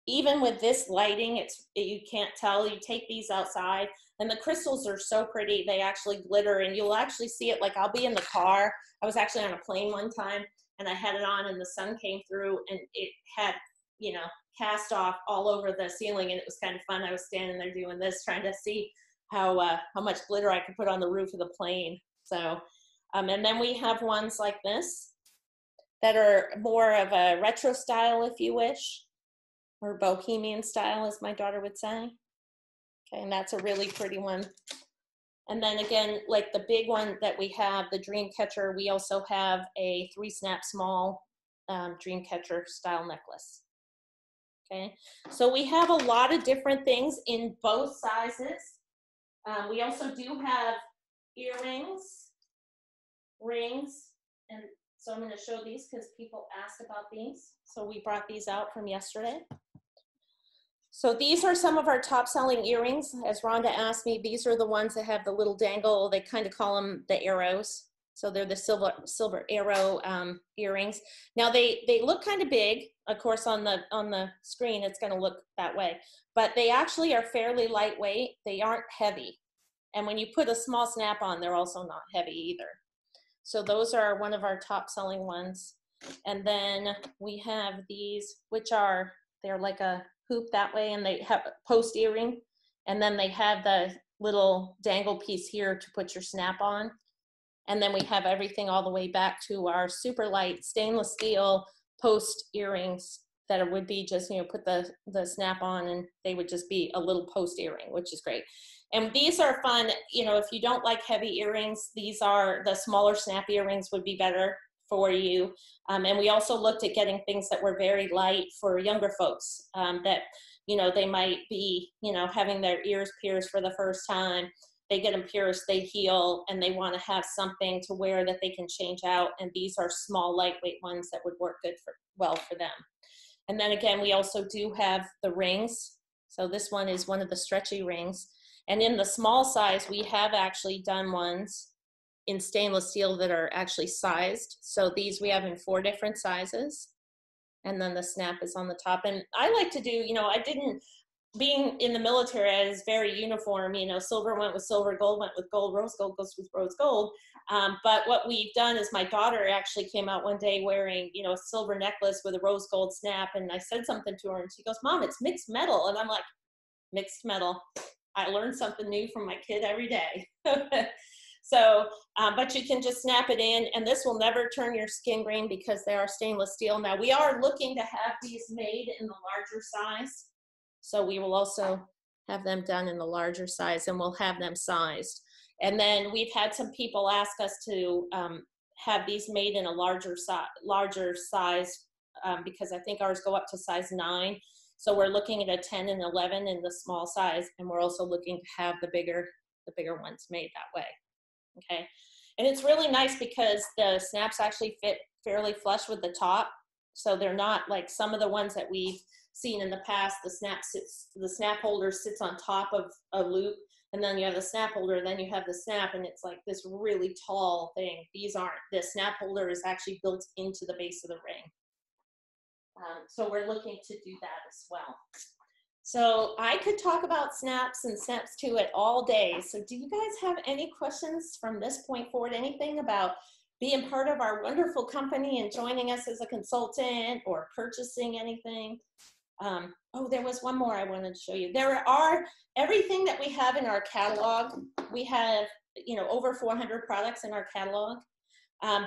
Even with this lighting, you can't tell. You take these outside, and the crystals are so pretty. They actually glitter, and you'll actually see it. Like, I'll be in the car. I was actually on a plane one time, and I had it on, and the sun came through, and it had, you know, cast off all over the ceiling, and it was kind of fun. I was standing there doing this, trying to see how much glitter I could put on the roof of the plane. So, and then we have ones like this that are more of a retro style, if you wish, or bohemian style, as my daughter would say. Okay, and that's a really pretty one. And then again, like the big one that we have, the Dreamcatcher, we also have a 3-snap small Dreamcatcher style necklace. Okay, so we have a lot of different things in both sizes. We also do have earrings, rings, and so I'm going to show these because people asked about these. So we brought these out from yesterday. So these are some of our top selling earrings. As Rhonda asked me, these are the ones that have the little dangle. They kind of call them the arrows. So they're the silver arrow earrings. Now they look kind of big. Of course, on the screen, it's going to look that way. But they actually are fairly lightweight. They aren't heavy. And when you put a small snap on, they're also not heavy either. So those are one of our top selling ones. And then we have these, which are, they're like a hoop that way, and they have a post earring. And then they have the little dangle piece here to put your snap on. And then we have everything all the way back to our super light stainless steel post earrings that would be just, you know, put the snap on, and they would just be a little post earring, which is great. And these are fun, you know, if you don't like heavy earrings, these are the smaller snap earrings would be better for you. And we also looked at getting things that were very light for younger folks that, you know, they might be, you know, having their ears pierced for the first time. They get them pierced, they heal, and they want to have something to wear that they can change out. And these are small, lightweight ones that would work well for them. And then again, we also do have the rings. So this one is one of the stretchy rings. And in the small size, we have actually done ones in stainless steel that are actually sized. So these we have in 4 different sizes. And then the snap is on the top. And I like to do, you know, being in the military, I was very uniform, you know, silver went with silver, gold went with gold, rose gold goes with rose gold. But what we've done is my daughter actually came out one day wearing, you know, a silver necklace with a rose gold snap. And I said something to her and she goes, "Mom, it's mixed metal." And I'm like, mixed metal. I learned something new from my kid every day. So, but you can just snap it in, and this will never turn your skin green because they are stainless steel. Now, we are looking to have these made in the larger size. So we will also have them done in the larger size, and we'll have them sized. And then we've had some people ask us to have these made in a larger size because I think ours go up to size 9. So we're looking at a 10 and 11 in the small size, and we're also looking to have the bigger ones made that way. Okay, and it's really nice because the snaps actually fit fairly flush with the top, so they're not like some of the ones that we've seen in the past. The snap holder sits on top of a loop, and then you have the snap holder, then you have the snap, and it's like this really tall thing. These aren't. The snap holder is actually built into the base of the ring. So we're looking to do that as well. So I could talk about snaps and snaps to it all day. So do you guys have any questions from this point forward? Anything about being part of our wonderful company and joining us as a consultant or purchasing anything? Oh, there was one more I wanted to show you. There are everything that we have in our catalog. We have, you know, over 400 products in our catalog.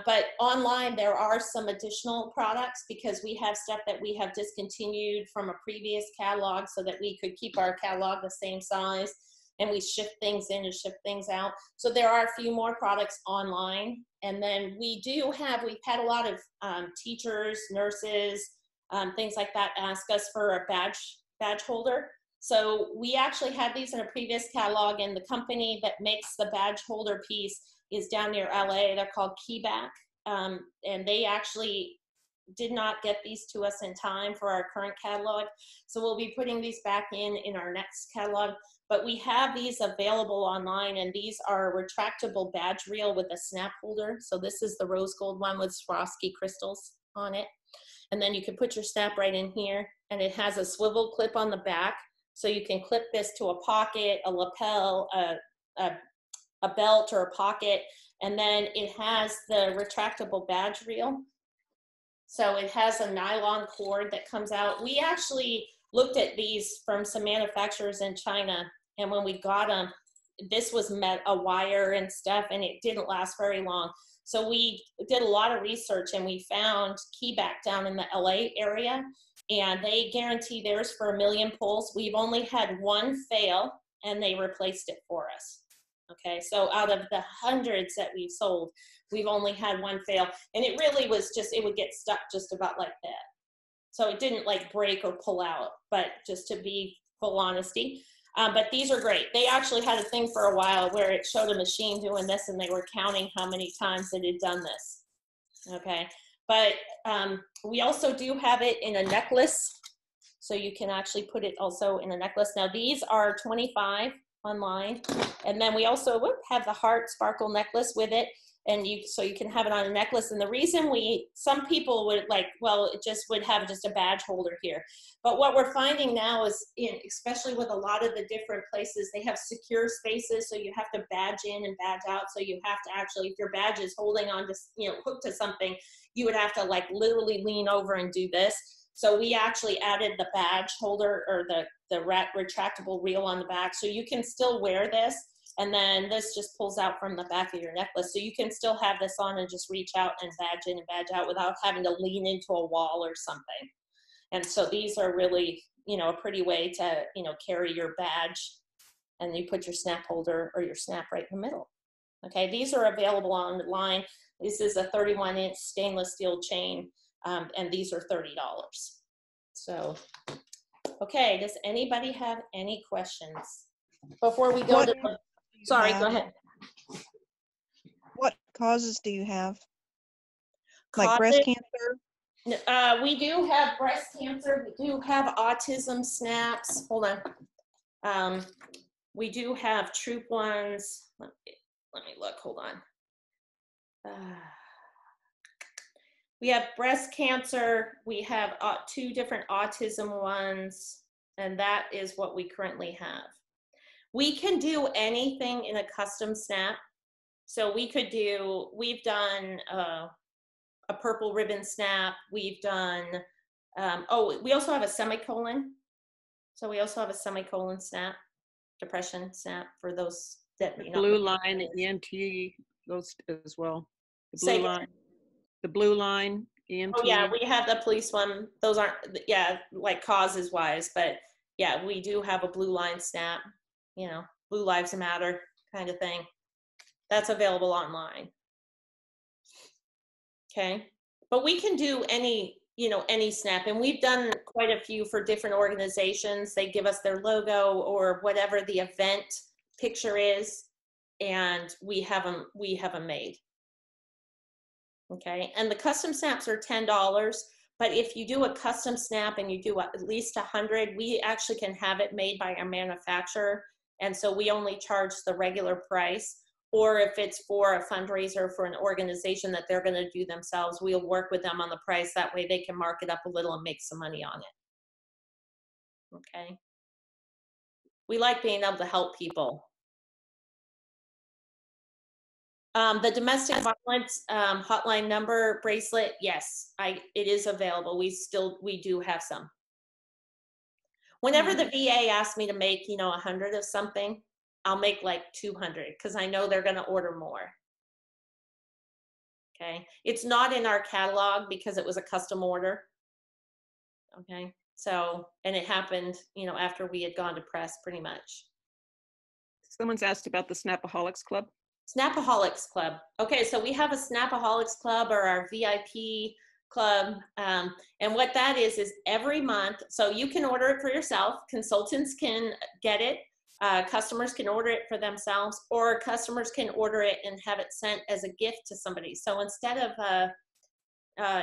But online, there are some additional products because we have stuff that we have discontinued from a previous catalog so that we could keep our catalog the same size. and we ship things in and ship things out. So there are a few more products online. And then we've had a lot of teachers, nurses, things like that ask us for a badge holder. So we actually had these in a previous catalog, and the company that makes the badge holder piece is down near LA. They're called Keyback. And they actually did not get these to us in time for our current catalog. So we'll be putting these back in our next catalog. But we have these available online, and these are retractable badge reel with a snap holder. So this is the rose gold one with Swarovski crystals on it. And then you can put your snap right in here, and it has a swivel clip on the back. So you can clip this to a pocket, a lapel, a belt, or a pocket. And then it has the retractable badge reel. So it has a nylon cord that comes out. We actually looked at these from some manufacturers in China, and when we got them, this was a wire and stuff, and it didn't last very long. So we did a lot of research, and we found Keyback down in the LA area, and they guarantee theirs for 1 million pulls. We've only had one fail, and they replaced it for us. Okay, so out of the hundreds that we've sold, we've only had one fail, and it really was just, it would get stuck just about like that. So it didn't like break or pull out, but just to be full honesty. But these are great. They actually had a thing for a while where it showed a machine doing this, and they were counting how many times it had done this. Okay, but we also do have it in a necklace. So you can actually put it also in a necklace. Now these are $25 online. And then we also have the heart sparkle necklace with it. And so you can have it on a necklace. And the reason some people would like, well, it just would have just a badge holder here. But what we're finding now is, especially with a lot of the different places, they have secure spaces. So you have to badge in and badge out. So you have to actually, if your badge is holding on to, hooked to something, you would have to like literally lean over and do this. So we actually added the badge holder, or the retractable reel on the back. So you can still wear this. And then this just pulls out from the back of your necklace. So you can still have this on and just reach out and badge in and badge out without having to lean into a wall or something. And so these are really, a pretty way to, carry your badge, and you put your snap holder or your snap right in the middle. Okay, these are available online. This is a 31-inch stainless steel chain, and these are $30. So, okay, does anybody have any questions before we go to the... Sorry, go ahead. What causes do you have? Like breast cancer? We do have breast cancer. We do have autism snaps. Hold on. We do have troop ones. Let me look. Hold on. We have breast cancer. We have 2 different autism ones, and that is what we currently have. We can do anything in a custom snap. So we've done a purple ribbon snap. We've done, we also have a semicolon. So we also have a semicolon snap, depression snap for those that may not know. Blue line, ENT, those as well. The blue line, ENT. Oh yeah, we have the police one. Those aren't, like causes wise, but yeah, we do have a blue line snap. Blue Lives Matter kind of thing. That's available online. Okay. But we can do any snap, and we've done quite a few for different organizations. They give us their logo or whatever the event picture is, and we have them made. Okay. And the custom snaps are $10. But if you do a custom snap and you do at least 100, we actually can have it made by our manufacturer. And so we only charge the regular price. Or if it's for a fundraiser for an organization that they're going to do themselves, we'll work with them on the price. That way they can mark it up a little and make some money on it. Okay. We like being able to help people. The domestic violence hotline number bracelet, yes, it is available. We do have some. Whenever the VA asks me to make, 100 of something, I'll make like 200 because I know they're going to order more. Okay. It's not in our catalog because it was a custom order. Okay. So, and it happened, after we had gone to press pretty much. Someone's asked about the Snapaholics Club. Snapaholics Club. Okay, so we have a Snapaholics Club, or our VIP club. And what that is every month, so you can order it for yourself. Consultants can get it. Customers can order it for themselves, or customers can order it and have it sent as a gift to somebody. So instead of,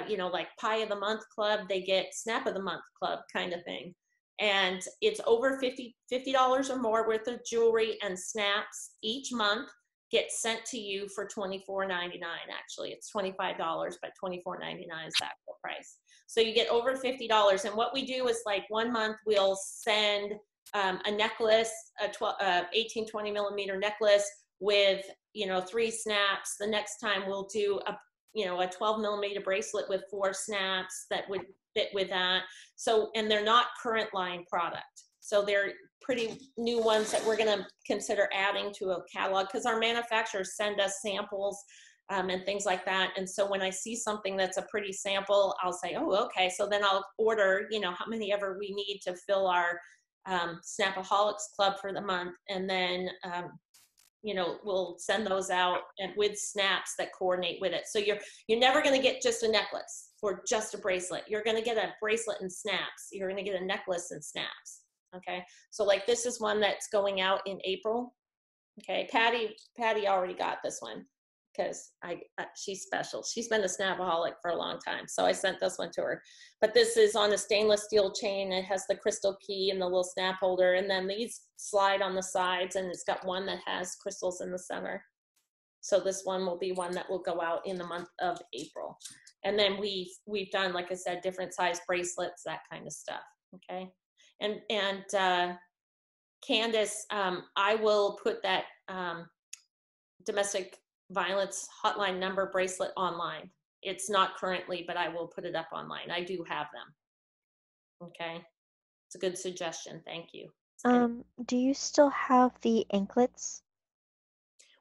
you know, like Pie of the Month Club, they get Snap of the Month Club kind of thing. And it's over $50 or more worth of jewelry and snaps each month get sent to you for $24.99. Actually, it's $25, but $24.99 is the actual price. So you get over $50. And what we do is, like, one month we'll send a necklace, a 18, 20 millimeter necklace with, you know, 3 snaps. The next time we'll do a, you know, a 12 millimeter bracelet with 4 snaps that would fit with that. So, and they're not current line product. So they're pretty new ones that we're going to consider adding to a catalog, because our manufacturers send us samples and things like that. And so when I see something that's a pretty sample, I'll say, oh, okay. So then I'll order, you know, how many ever we need to fill our Snapaholics Club for the month. And then, you know, we'll send those out and with snaps that coordinate with it. So you're never going to get just a necklace or just a bracelet. You're going to get a bracelet and snaps. You're going to get a necklace and snaps. Okay. So like this is one that's going out in April. Okay. Patty already got this one because she's special. She's been a Snapaholic for a long time. So I sent this one to her, but this is on a stainless steel chain. It has the crystal key and the little snap holder. And then these slide on the sides, and it's got one that has crystals in the center. So this one will be one that will go out in the month of April. And then we've done, like I said, different size bracelets, that kind of stuff. Okay. And Candace, I will put that domestic violence hotline number bracelet online. It's not currently, but I will put it up online. I do have them. Okay. It's a good suggestion. Thank you. Do you still have the anklets?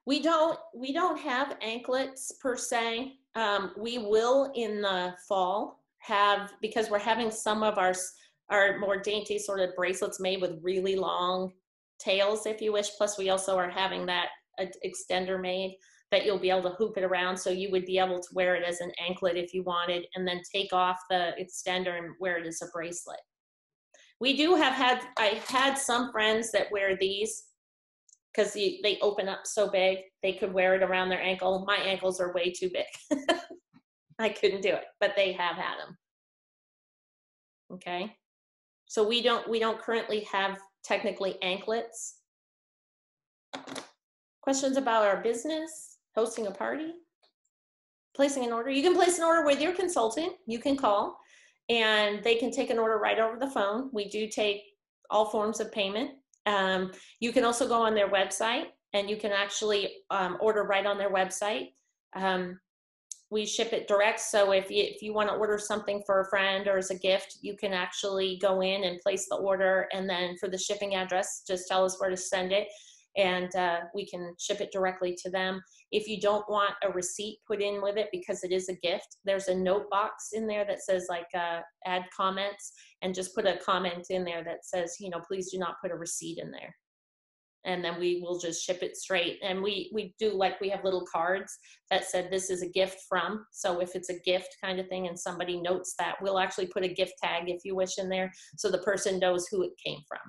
We don't have anklets per se. We will in the fall have, because we're having some of our more dainty sort of bracelets made with really long tails, if you wish. Plus we also are having that extender made that you'll be able to hoop it around. So you would be able to wear it as an anklet if you wanted, and then take off the extender and wear it as a bracelet. We do have I've had some friends that wear these because they open up so big, they could wear it around their ankle. My ankles are way too big. I couldn't do it, but they have had them. Okay. So we don't currently have technically anklets. Questions about our business, hosting a party, placing an order? You can place an order with your consultant. You can call and they can take an order right over the phone. We do take all forms of payment. You can also go on their website and you can actually order right on their website. We ship it direct. So if you want to order something for a friend or as a gift, you can actually go in and place the order. And then for the shipping address, just tell us where to send it. And we can ship it directly to them. If you don't want a receipt put in with it because it is a gift, there's a note box in there that says like add comments, and just put a comment in there that says, you know, please do not put a receipt in there. And then we will just ship it straight. And we do, like, we have little cards that said this is a gift from. So if it's a gift kind of thing and somebody notes that, we'll actually put a gift tag, if you wish, in there so the person knows who it came from.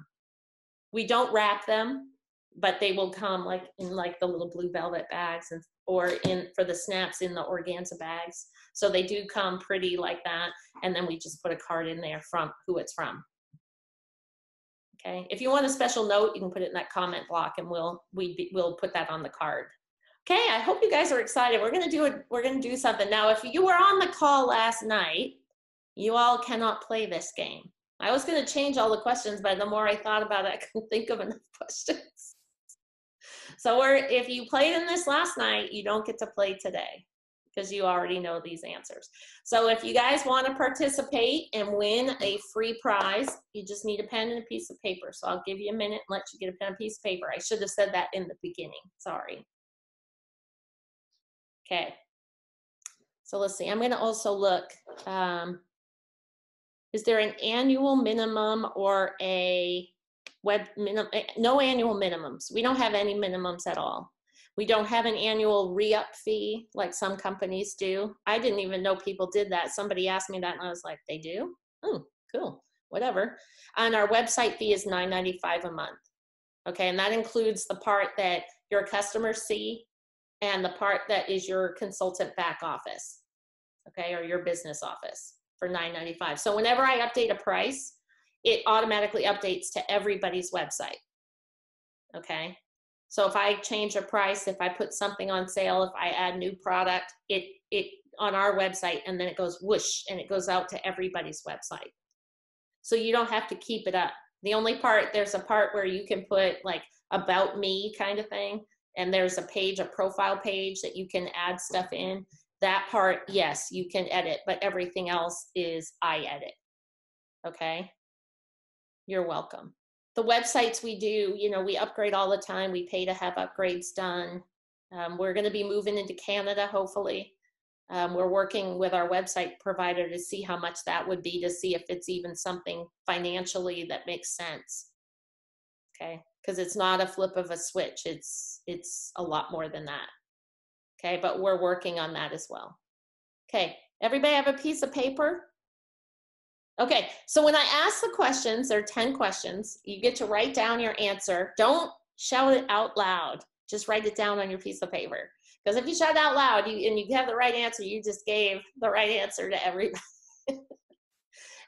We don't wrap them, but they will come like in like the little blue velvet bags, and or in for the snaps in the organza bags. So they do come pretty like that. And then we just put a card in there from who it's from. Okay, if you want a special note, you can put it in that comment block and we'll put that on the card. Okay, I hope you guys are excited. We're gonna do something. Now, if you were on the call last night, you all cannot play this game. I was gonna change all the questions, but the more I thought about it, I couldn't think of enough questions. So if you played in this last night, you don't get to play today because you already know these answers. So if you guys want to participate and win a free prize, you just need a pen and a piece of paper. So I'll give you a minute and let you get a pen and piece of paper. I should have said that in the beginning. Sorry. Okay. So let's see. I'm going to also look. Is there an annual minimum or a no annual minimums. We don't have any minimums at all. We don't have an annual re-up fee like some companies do. I didn't even know people did that. Somebody asked me that and I was like, they do? Oh, cool, whatever. And our website fee is $9.95 a month. Okay, and that includes the part that your customers see and the part that is your consultant back office, okay, or your business office for $9.95. So whenever I update a price, it automatically updates to everybody's website, okay? So if I change a price, if I put something on sale, if I add new product, it on our website, and then it goes whoosh, and it goes out to everybody's website. So you don't have to keep it up. The only part, there's a part where you can put like about me kind of thing, and there's a page, a profile page that you can add stuff in. That part, yes, you can edit, but everything else is I edit, okay? You're welcome. The websites we do, you know, we upgrade all the time. We pay to have upgrades done. We're going to be moving into Canada, hopefully. We're working with our website provider to see how much that would be, to see if it's even something financially that makes sense. Okay, because it's not a flip of a switch. It's a lot more than that. Okay, but we're working on that as well. Okay, everybody have a piece of paper? Okay, so when I ask the questions, there are 10 questions. You get to write down your answer. Don't shout it out loud. Just write it down on your piece of paper. Because if you shout out loud and you have the right answer, you just gave the right answer to everybody.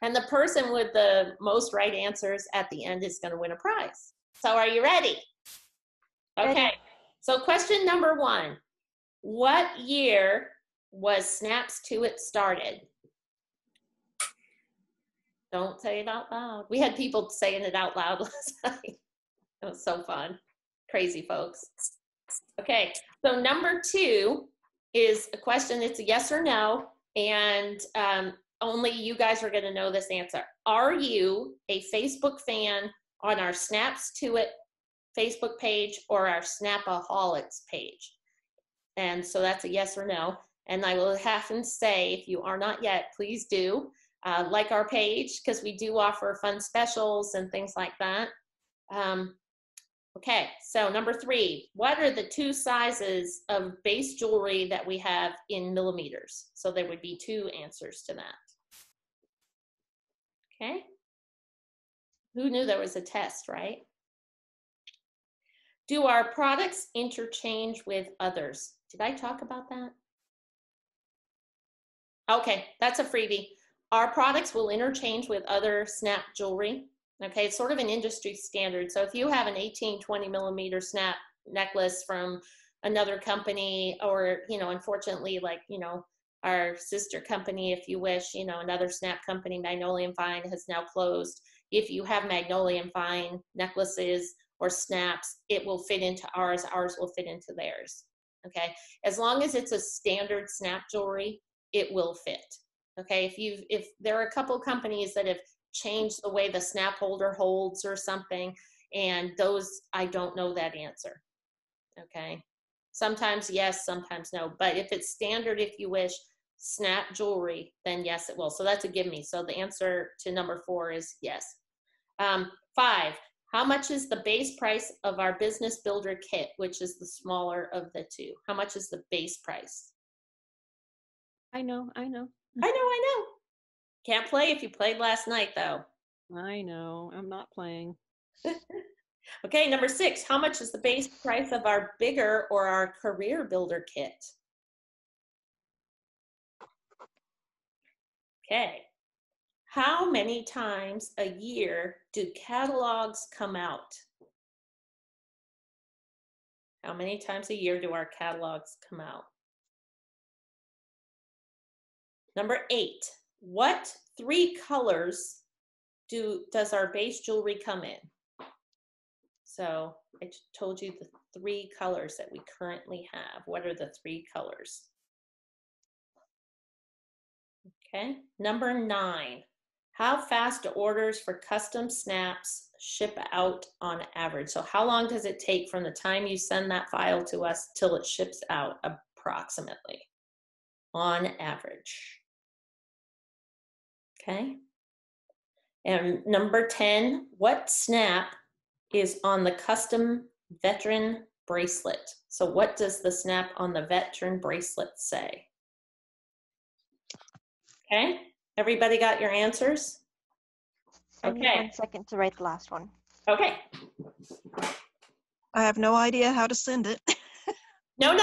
And the person with the most right answers at the end is going to win a prize. So are you ready? Okay, so question number 1. What year was Snaps to It started? Don't say it out loud. We had people saying it out loud last night. It was so fun. Crazy folks. Okay, so number 2 is a question. It's a yes or no, and only you guys are going to know this answer. Are you a Facebook fan on our Snaps to It Facebook page or our Snapaholics page? And so that's a yes or no. And I will have to say, if you are not yet, please do. Like our page, because we do offer fun specials and things like that. Okay, so number 3, what are the 2 sizes of base jewelry that we have in millimeters? So there would be 2 answers to that. Okay, who knew there was a test, right? Do our products interchange with others? Did I talk about that? Okay, that's a freebie. Our products will interchange with other Snap jewelry. Okay, it's sort of an industry standard. So if you have an 18-20 millimeter Snap necklace from another company, or, you know, unfortunately, like, you know, our sister company, if you wish, you know, another Snap company, Magnolia & Fine, has now closed. If you have Magnolia & Fine necklaces or snaps, it will fit into ours. Ours will fit into theirs. Okay, as long as it's a standard Snap jewelry, it will fit. Okay, if there are a couple companies that have changed the way the snap holder holds or something, and those, I don't know that answer. Okay, sometimes yes, sometimes no, but if it's standard, if you wish, Snap jewelry, then yes, it will. So that's a give me. So the answer to number 4 is yes. 5, how much is the base price of our Business Builder Kit, which is the smaller of the 2? How much is the base price? I know. I know. Can't play if you played last night, though. I know. I'm not playing. Okay, number 6. How much is the base price of our Bigger or our Career Builder Kit? Okay. How many times a year do catalogs come out? How many times a year do our catalogs come out? Number 8. What 3 colors does our base jewelry come in? So I told you the 3 colors that we currently have. What are the 3 colors? Okay. Number 9. How fast do orders for custom snaps ship out on average? So how long does it take from the time you send that file to us till it ships out approximately on average? Okay. And number 10, what snap is on the custom veteran bracelet. So what does the snap on the veteran bracelet say? Okay, everybody got your answers? I need Okay. 1 second to write the last one. Okay. I have no idea how to send it. No.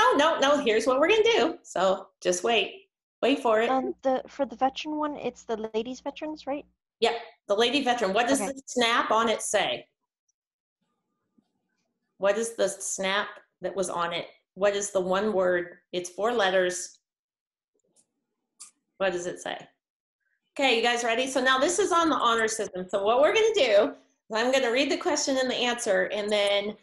Here's what we're gonna do. So just wait. Wait for it. For the veteran one, it's the ladies veterans, right? Yep, the lady veteran. What does Okay. the snap on it say? What is the snap that was on it? What is the one word? It's 4 letters. What does it say? Okay, you guys ready? So now this is on the honor system. So what we're gonna do is I'm gonna read the question and the answer, and then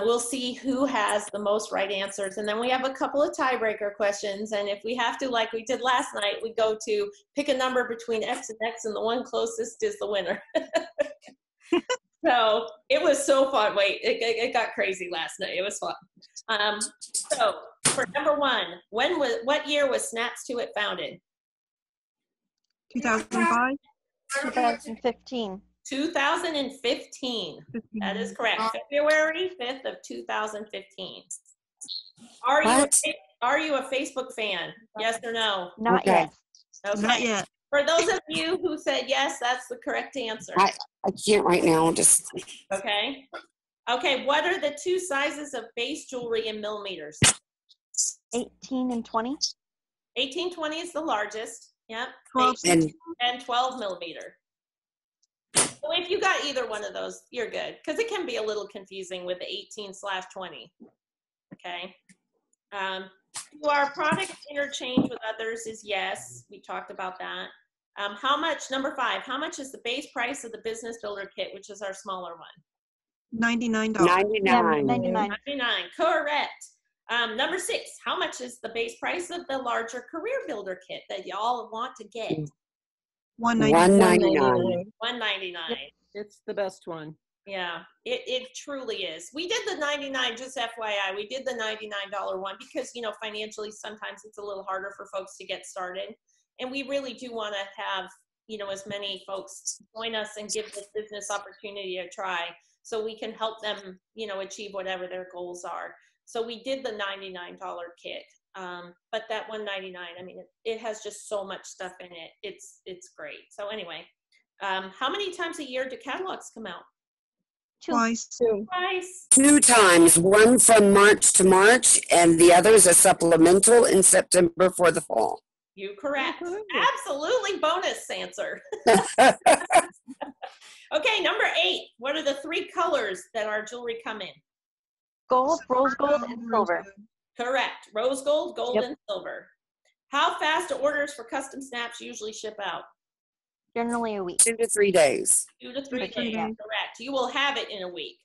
we'll see who has the most right answers. And then we have a couple of tiebreaker questions. And if we have to, like we did last night, we go to pick a number between X and X, and the one closest is the winner. So it was so fun. Wait, it got crazy last night. It was fun. So for number 1, what year was Snaps to It founded? 2005? 2015. 2015. That is correct. February 5th of 2015. Are you a Facebook fan? Yes or no? Not Okay. yet. Okay. Not yet. For those of you who said yes, that's the correct answer. I can't right now. Just Okay. Okay, what are the 2 sizes of base jewelry in millimeters? 18 and 20. 1820 is the largest. Yep. 12. And 12 millimeter. So if you got either one of those, you're good, because it can be a little confusing with the 18/20. Okay. Do our products interchange with others is yes. We talked about that. How much, number 5, how much is the base price of the Business Builder Kit, which is our smaller one? $99. 99. 99. 99, correct. Number 6, how much is the base price of the larger Career Builder Kit that y'all want to get? $199. $199. It's the best one. Yeah, it truly is. We did the 99, just FYI, we did the $99 one because, you know, financially, sometimes it's a little harder for folks to get started. And we really do want to have, you know, as many folks join us and give this business opportunity a try so we can help them, you know, achieve whatever their goals are. So we did the $99 kit. But that $199, I mean, it has just so much stuff in it. It's great. So anyway, how many times a year do catalogs come out? Twice. Twice. 2 times, one from March to March, and the other is a supplemental in September for the fall. You correct. Woohoo. Absolutely bonus answer. Okay, number 8. What are the 3 colors that our jewelry come in? Gold, rose gold, and silver. Correct. Rose gold, gold, Yep. and silver. How fast do orders for custom snaps usually ship out? Generally a week. 2 to 3 days. 2 to 3 2 to 3 days. days. Correct. You will have it in a week.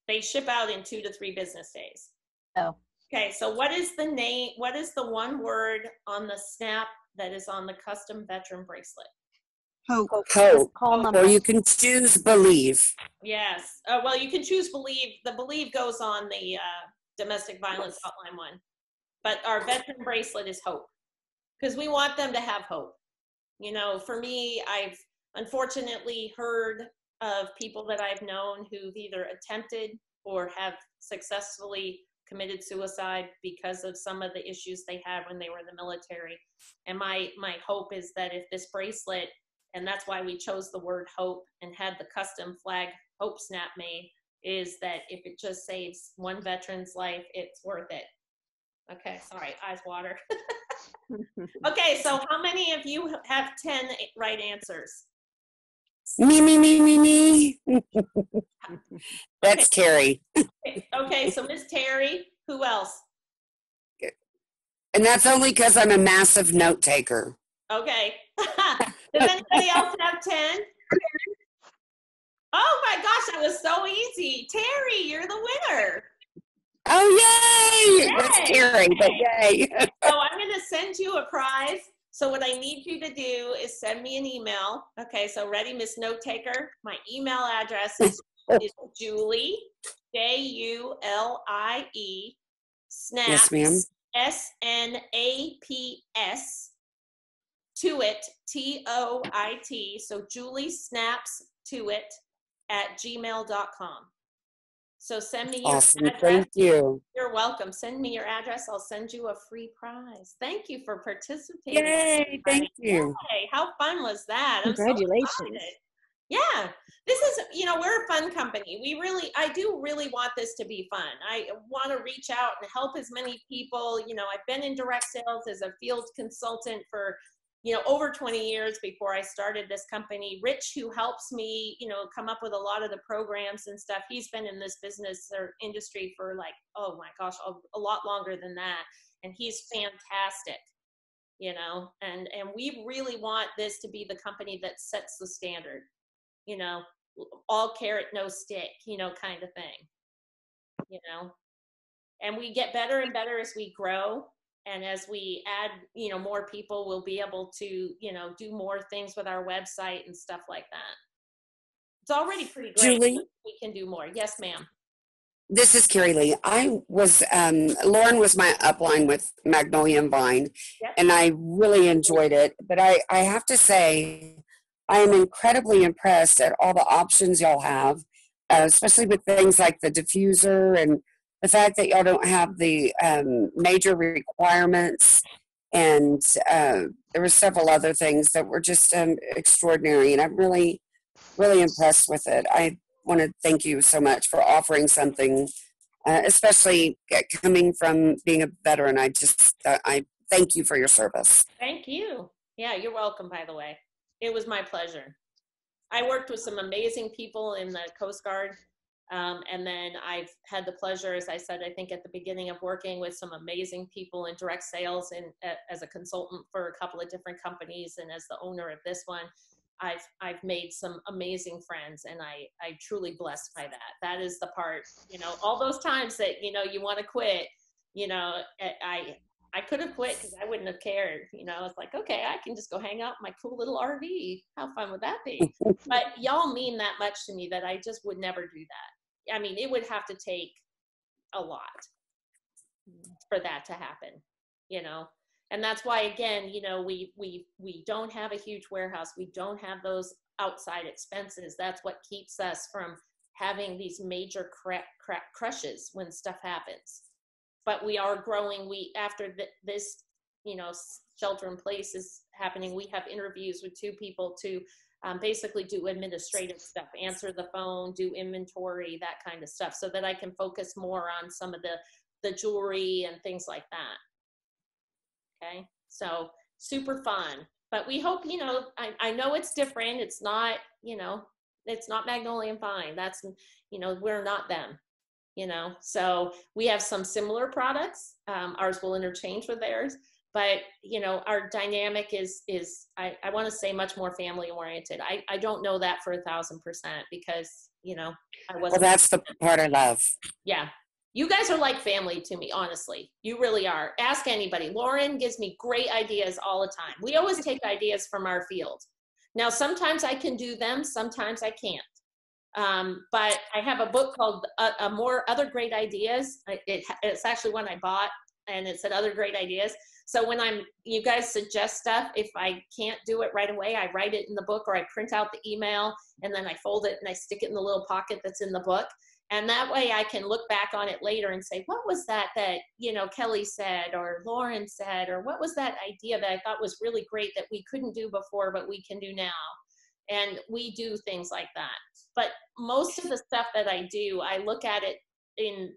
They ship out in 2 to 3 business days. Oh. Okay, so what is the name, what is the one word on the snap that is on the custom veteran bracelet? Hope. Hope. Call number. Or you can choose believe. Yes. Well, you can choose believe. The believe goes on the domestic violence hotline one. But our veteran bracelet is hope. Because we want them to have hope. You know, for me, I've unfortunately heard of people that I've known who've either attempted or have successfully committed suicide because of some of the issues they had when they were in the military. And my hope is that if this bracelet, and that's why we chose the word hope and had the custom flag hope snap made, is that if it just saves one veteran's life, it's worth it. Okay, sorry, eyes water. Okay, so how many of you have 10 right answers? Me. That's Terry. Okay, so Miss Terry, who else? And that's only because I'm a massive note taker. Okay. Does anybody else have 10? Oh my gosh, that was so easy. Terry, you're the winner. Oh, yay! Yay! That's Terry, but yay. So I'm going to send you a prize. So what I need you to do is send me an email. Okay, so ready, Miss Note Taker? My email address is Julie, Julie, snaps, Yes, ma'am. SNAPS, Toit, TOIT. So Julie snaps Toit at gmail.com. So send me your Awesome. address. Thank you. You're welcome. Send me your address. I'll send you a free prize. Thank you for participating. Yay. everybody. Thank you. Yay, how fun was that? I'm so Congratulations. excited. Yeah, this is, we're a fun company. I do really want this to be fun. I want to reach out and help as many people. I've been in direct sales as a field consultant for, over 20 years before I started this company. Rich, who helps me, come up with a lot of the programs and stuff, he's been in this business or industry for like, oh my gosh, a lot longer than that. And he's fantastic, and we really want this to be the company that sets the standard, all carrot, no stick, kind of thing, and we get better and better as we grow. And as we add, more people, we'll be able to, do more things with our website and stuff like that. It's already pretty great. Julie? We can do more. Yes, ma'am. This is Carrie Lee. I was, Lauren was my upline with Magnolia and Vine, Yep. and I really enjoyed it. But I have to say, I am incredibly impressed at all the options y'all have, especially with things like the diffuser and the fact that y'all don't have the major requirements. And there were several other things that were just extraordinary. And I'm really, really impressed with it. I want to thank you so much for offering something, especially coming from being a veteran. I thank you for your service. Thank you. Yeah, you're welcome, by the way. It was my pleasure. I worked with some amazing people in the Coast Guard. And then I've had the pleasure, as I said, I think at the beginning, of working with some amazing people in direct sales and as a consultant for a couple of different companies. And as the owner of this one, I've made some amazing friends, and I'm truly blessed by that. That is the part, all those times that, you want to quit, I could have quit because I wouldn't have cared. It's like, okay, I can just go hang out in my cool little RV. How fun would that be? But y'all mean that much to me that I just would never do that. I mean, it would have to take a lot for that to happen, And that's why, again, we don't have a huge warehouse. We don't have those outside expenses. That's what keeps us from having these major crushes when stuff happens. But we are growing. After this, shelter in place is happening, we have interviews with 2 people to basically do administrative stuff, answer the phone, do inventory, that kind of stuff, so that I can focus more on some of the jewelry and things like that. Okay, so super fun. But we hope, I know it's different. It's not, it's not Magnolia and Vine. That's, we're not them. So we have some similar products. Ours will interchange with theirs, but our dynamic is I want to say much more family oriented. I don't know that for 1,000% because I wasn't. Well, that's the part I love. Yeah, you guys are like family to me, honestly. You really are. Ask anybody. Lauren gives me great ideas all the time. We always take ideas from our field. Now sometimes I can do them, sometimes I can't. But I have a book called More Other Great Ideas. It's actually one I bought, and it said Other Great Ideas. So when you guys suggest stuff, if I can't do it right away, I write it in the book, or I print out the email and then I fold it and I stick it in the little pocket that's in the book. And that way I can look back on it later and say, what was that Kelly said, or Lauren said, or what was that idea that I thought was really great that we couldn't do before, but we can do now? And we do things like that. But most of the stuff that I do, I look at it in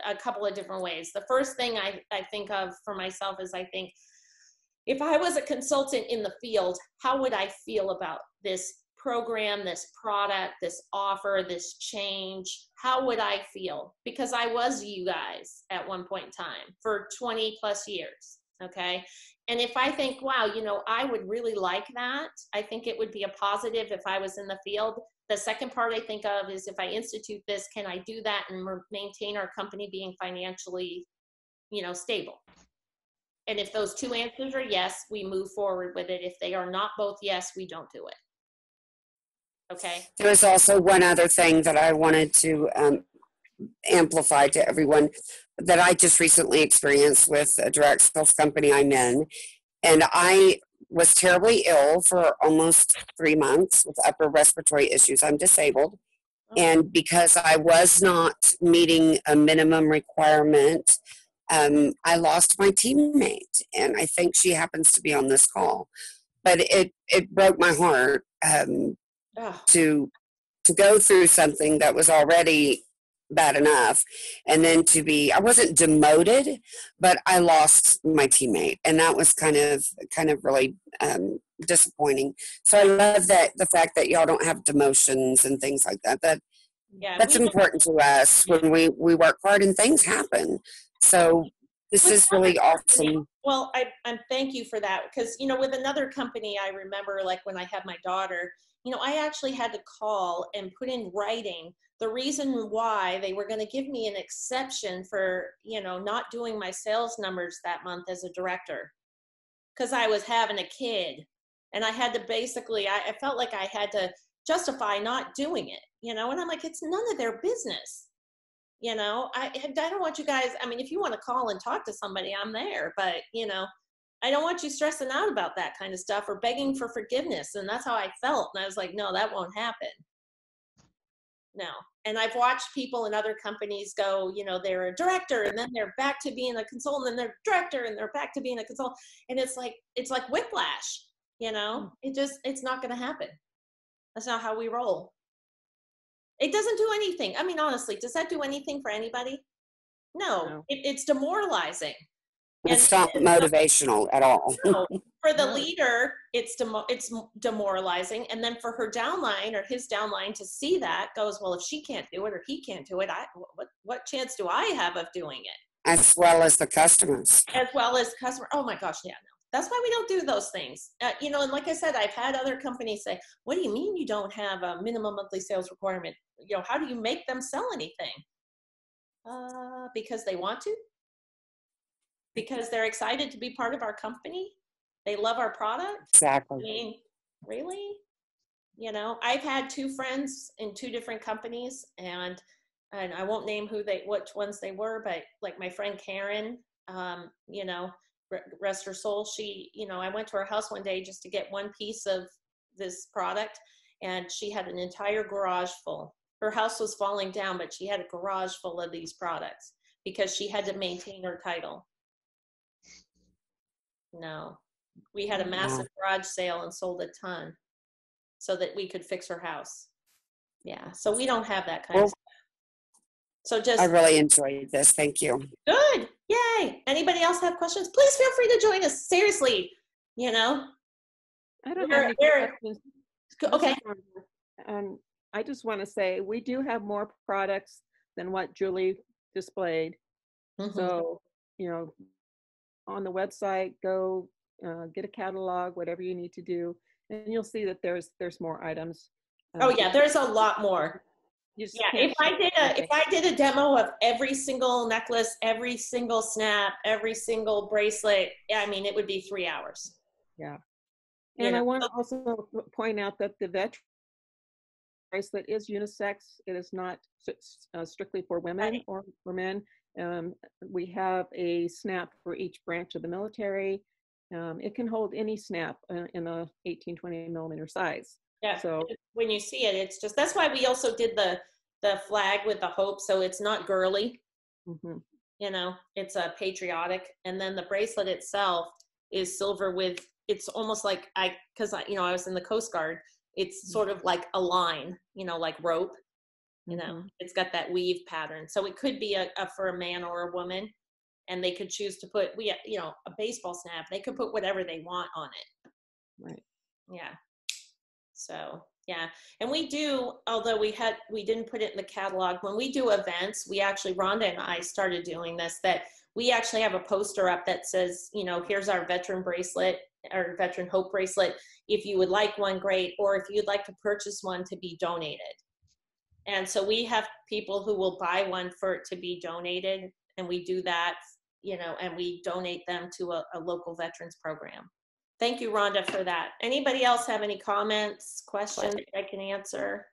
a couple of different ways. The first thing I think of for myself is, I think, if I was a consultant in the field, how would I feel about this program, this product, this offer, this change? How would I feel? Because I was you guys at one point in time for 20 plus years. Okay. And if I think, wow, I would really like that, I think it would be a positive if I was in the field. The second part I think of is, if I institute this, can I do that and maintain our company being financially, stable? And if those 2 answers are yes, we move forward with it. If they are not both yes, we don't do it. Okay. There's also one other thing that I wanted to amplify to everyone that I just recently experienced with a direct sales company I'm in. And I was terribly ill for almost 3 months with upper respiratory issues. I'm disabled. And because I was not meeting a minimum requirement, I lost my teammate. And I think she happens to be on this call. But it broke my heart Oh, to go through something that was already bad enough, and then to be, I wasn't demoted, but I lost my teammate, and that was kind of really disappointing. So I love that, the fact that y'all don't have demotions and things like that. yeah. That's we don't- important to us when we work hard and things happen. So this With is really another company- awesome. Well, I thank you for that, because, you know, with another company, I remember, like, when I had my daughter, you know, I actually had to call and put in writing the reason why they were going to give me an exception for, you know, not doing my sales numbers that month as a director, because I was having a kid. And I had to basically, I felt like I had to justify not doing it, you know, and I'm like, it's none of their business. You know, I don't want you guys, I mean, if you want to call and talk to somebody, I'm there, but, you know, I don't want you stressing out about that kind of stuff or begging for forgiveness. And that's how I felt. And I was like, no, that won't happen. No. And I've watched people in other companies go, you know, they're a director and then they're back to being a consultant, and they're director and they're back to being a consultant. And it's like whiplash, you know, it's not going to happen. That's not how we roll. It doesn't do anything. I mean, honestly, does that do anything for anybody? No. It's demoralizing. It's not motivational at all. No, for the No. leader, it's demoralizing, and then for her downline or his downline to see that, goes, well, if she can't do it or he can't do it, what chance do I have of doing it? As well as the customers. As well as customer. Oh my gosh, yeah, no. That's why we don't do those things. You know, and like I said, I've had other companies say, what do you mean you don't have a minimum monthly sales requirement? You know, how do you make them sell anything? Because they want to. Because they're excited to be part of our company. They love our product. I Exactly. mean, really? You know, I've had two friends in two different companies, and I won't name which ones they were, but like my friend Karen, you know, rest her soul. She, you know, I went to her house one day just to get one piece of this product, and she had an entire garage full. Her house was falling down, but she had a garage full of these products because she had to maintain her title. No, we had a massive garage sale and sold a ton so that we could fix her house. Yeah, so we don't have that kind of stuff. So just I really enjoyed this. Thank you. good. Yay. Anybody else have questions? Please feel free to join us. Seriously, you know. I don't have any questions. Okay. I just want to say we do have more products than what Julie displayed. Mhm. So, you know, on the website, go get a catalog, whatever you need to do, and you'll see that there's more items. Oh yeah, there's a lot more. You just Yeah, can't if I show did everything. a demo of every single necklace, every single snap, every single bracelet, I mean, it would be 3 hours. Yeah. You And I know, want to also point out that the veteran bracelet is unisex. It is not strictly for women Right. or for men. We have a snap for each branch of the military. It can hold any snap in a 18-20 millimeter size. yeah. So When you see it, it's just, that's why we also did the flag with the hope. So it's not girly, mhm. you know, it's a patriotic. And then the bracelet itself is silver with, it's almost like cause I, you know, I was in the Coast Guard. It's sort of like a line, you know, like rope, you know, it's got that weave pattern. So it could be for a man or a woman, and they could choose to put, you know, a baseball snap. They could put whatever they want on it. Right. Yeah. So, yeah. And we do, although we didn't put it in the catalog, when we do events, we actually, Rhonda and I started doing this, that we actually have a poster up that says, you know, here's our veteran bracelet, our veteran hope bracelet. If you would like one, great. Or if you'd like to purchase one to be donated. And so we have people who will buy one for it to be donated. And we do that, you know, and we donate them to a local veterans program. Thank you, Rhonda, for that. Anybody else have any comments, questions I can answer?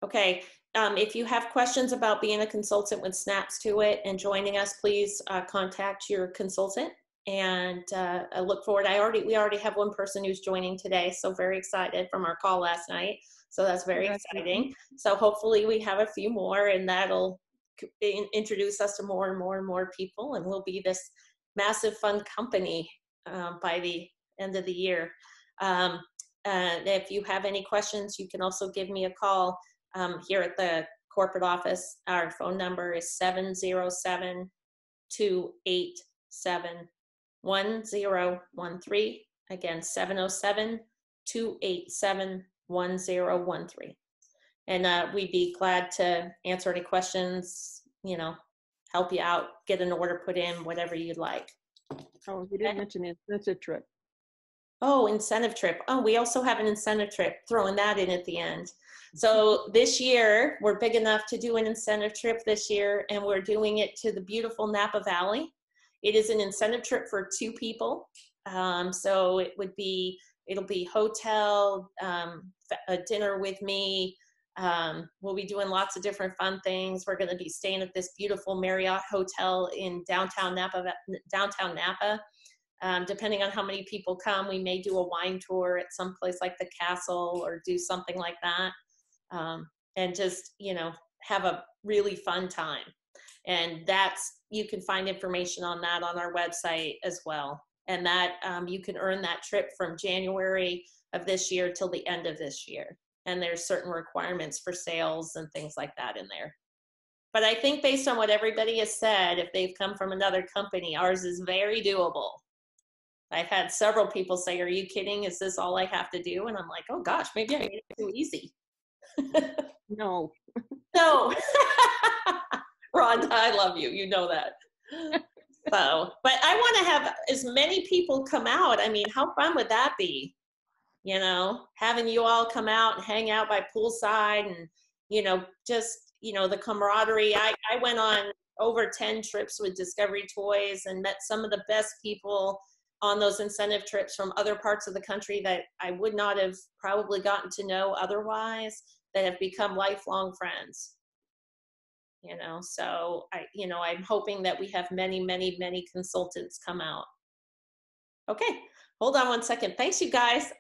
Okay, if you have questions about being a consultant with Snaps to It and joining us, please contact your consultant. And I look forward. We already have one person who's joining today, so very excited from our call last night. So that's very exciting. So hopefully we have a few more, and that'll introduce us to more and more and more people, and we'll be this massive fun company by the end of the year. If you have any questions, you can also give me a call here at the corporate office. Our phone number is 707-287-1013. Again, 707-287-1013. And we'd be glad to answer any questions, you know, help you out, get an order put in, whatever you'd like. Oh, you didn't mention the incentive trip. Oh, incentive trip. Oh, we also have an incentive trip, throwing that in at the end. So this year, we're big enough to do an incentive trip this year, and we're doing it to the beautiful Napa Valley. It is an incentive trip for 2 people. So it'll be hotel, a dinner with me. We'll be doing lots of different fun things. We're going to be staying at this beautiful Marriott hotel in downtown Napa. Depending on how many people come, we may do a wine tour at some place like the castle or do something like that. And just, you know, have a really fun time. And you can find information on that on our website as well. And that you can earn that trip from January of this year till the end of this year. And there's certain requirements for sales and things like that in there. But I think based on what everybody has said, if they've come from another company, ours is very doable. I've had several people say, "Are you kidding? Is this all I have to do?" And I'm like, "Oh gosh, maybe I made it too easy." No. No. Rhonda, I love you. You know that. So, but I want to have as many people come out. I mean, how fun would that be? You know, having you all come out and hang out by poolside and, you know, just, you know, the camaraderie. I went on over 10 trips with Discovery Toys and met some of the best people on those incentive trips from other parts of the country that I would not have probably gotten to know otherwise, that have become lifelong friends. You know, so I'm hoping that we have many, many, many consultants come out. Okay, hold on one second. Thanks, you guys.